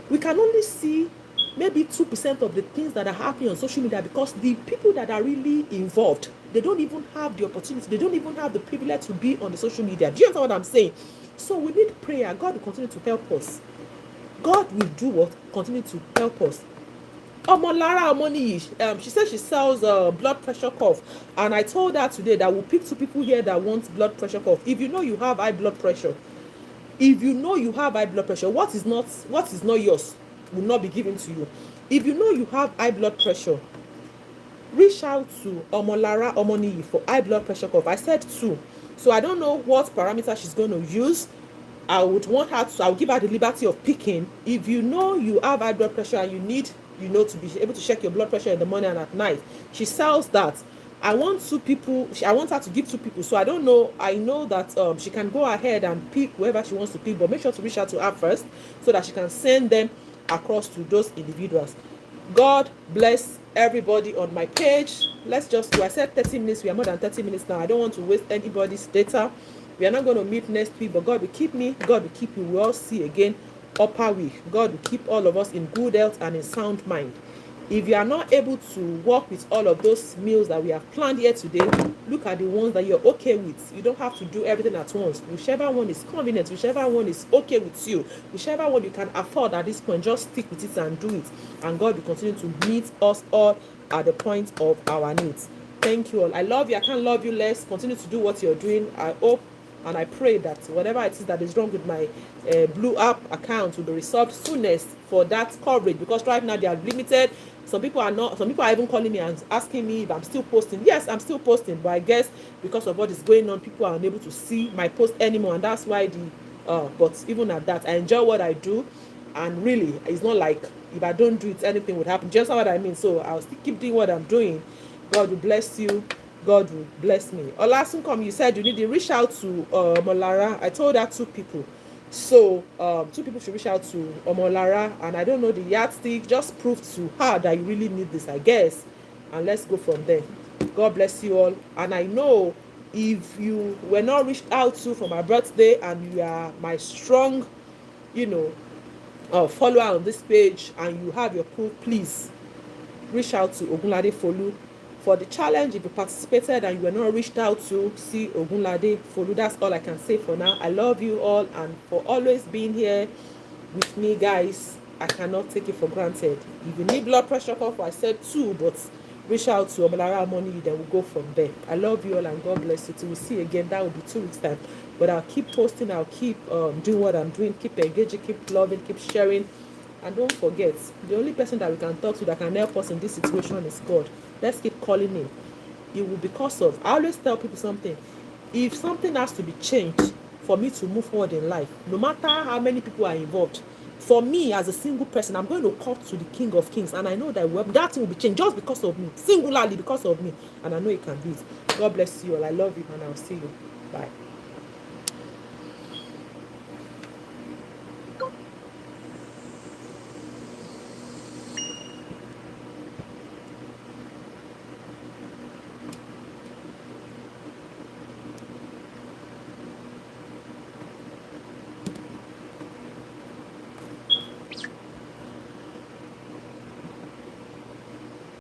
we can only see maybe 2% of the things that are happening on social media, because the people that are really involved, they don't even have the opportunity, they don't even have the privilege to be on the social media. Do you understand what I'm saying? So we need prayer. God will continue to help us. God will do what? Continue to help us. Omolara Omoniyi, she says she sells blood pressure cuff, and I told her today that we'll pick 2 people here that want blood pressure cuff. If you know you have high blood pressure, what is not yours will not be given to you. If you know you have high blood pressure, reach out to Omolara Omoniyi for high blood pressure cuff. I said 2, so I don't know what parameter she's going to use. I'll give her the liberty of picking. If you know you have high blood pressure and you need, to be able to check your blood pressure in the morning and at night, she sells that. I want her to give 2 people. So I don't know. I know that she can go ahead and pick whoever she wants to pick, but make sure to reach out to her first so that she can send them across to those individuals. God bless everybody on my page. Let's just go. I said 30 minutes. We are more than 30 minutes now. I don't want to waste anybody's data. We are not going to meet next week, but God will keep me. God will keep you. We'll all see again upper week. God will keep all of us in good health and in sound mind. If you are not able to work with all of those meals that we have planned here today, look at the ones that you're okay with. You don't have to do everything at once. Whichever one is convenient, whichever one is okay with you, whichever one you can afford at this point, just stick with it and do it. And God will continue to meet us all at the point of our needs. Thank you all. I love you. I can't love you less. Continue to do what you're doing. I hope and I pray that whatever it is that is wrong with my Blue App account will be resolved soonest for that coverage, because right now they are limited. Some people are even calling me and asking me if I'm still posting. Yes, I'm still posting, but I guess because of what is going on, people are unable to see my post anymore, and that's why but even at that, I enjoy what I do, and really, it's not like if I don't do it, anything would happen. Just what I mean. So I'll still keep doing what I'm doing. God will bless you. God will bless me. Olasunkom, you said you need to reach out to Omolara. I told her 2 people. So 2 people should reach out to Omolara, and I don't know the yardstick. Just prove to her that you really need this, I guess. And let's go from there. God bless you all. And I know if you were not reached out to for my birthday and you are my strong, follower on this page and you have your proof, please reach out to Ogunlade Folu for the challenge. If you participated and you were not reached out to, see Ogunlade Folu. That's all I can say for now. I love you all, and for always being here with me, guys. I cannot take it for granted. If you need blood pressure cuff, I said 2, but reach out to Omolara Omoniyi, then we'll go from there. I love you all, and God bless you till we see again. That will be 2 weeks time, but I'll keep posting. I'll keep doing what I'm doing, keep engaging, keep loving, keep sharing. And don't forget, the only person that we can talk to that can help us in this situation is God. Let's keep calling him. It will, because of, I always tell people something. If something has to be changed for me to move forward in life, no matter how many people are involved, for me as a single person, I'm going to call to the King of Kings, and I know that that thing will be changed just because of me, singularly because of me, and I know it can do it. God bless you all. I love you, and I'll see you. Bye.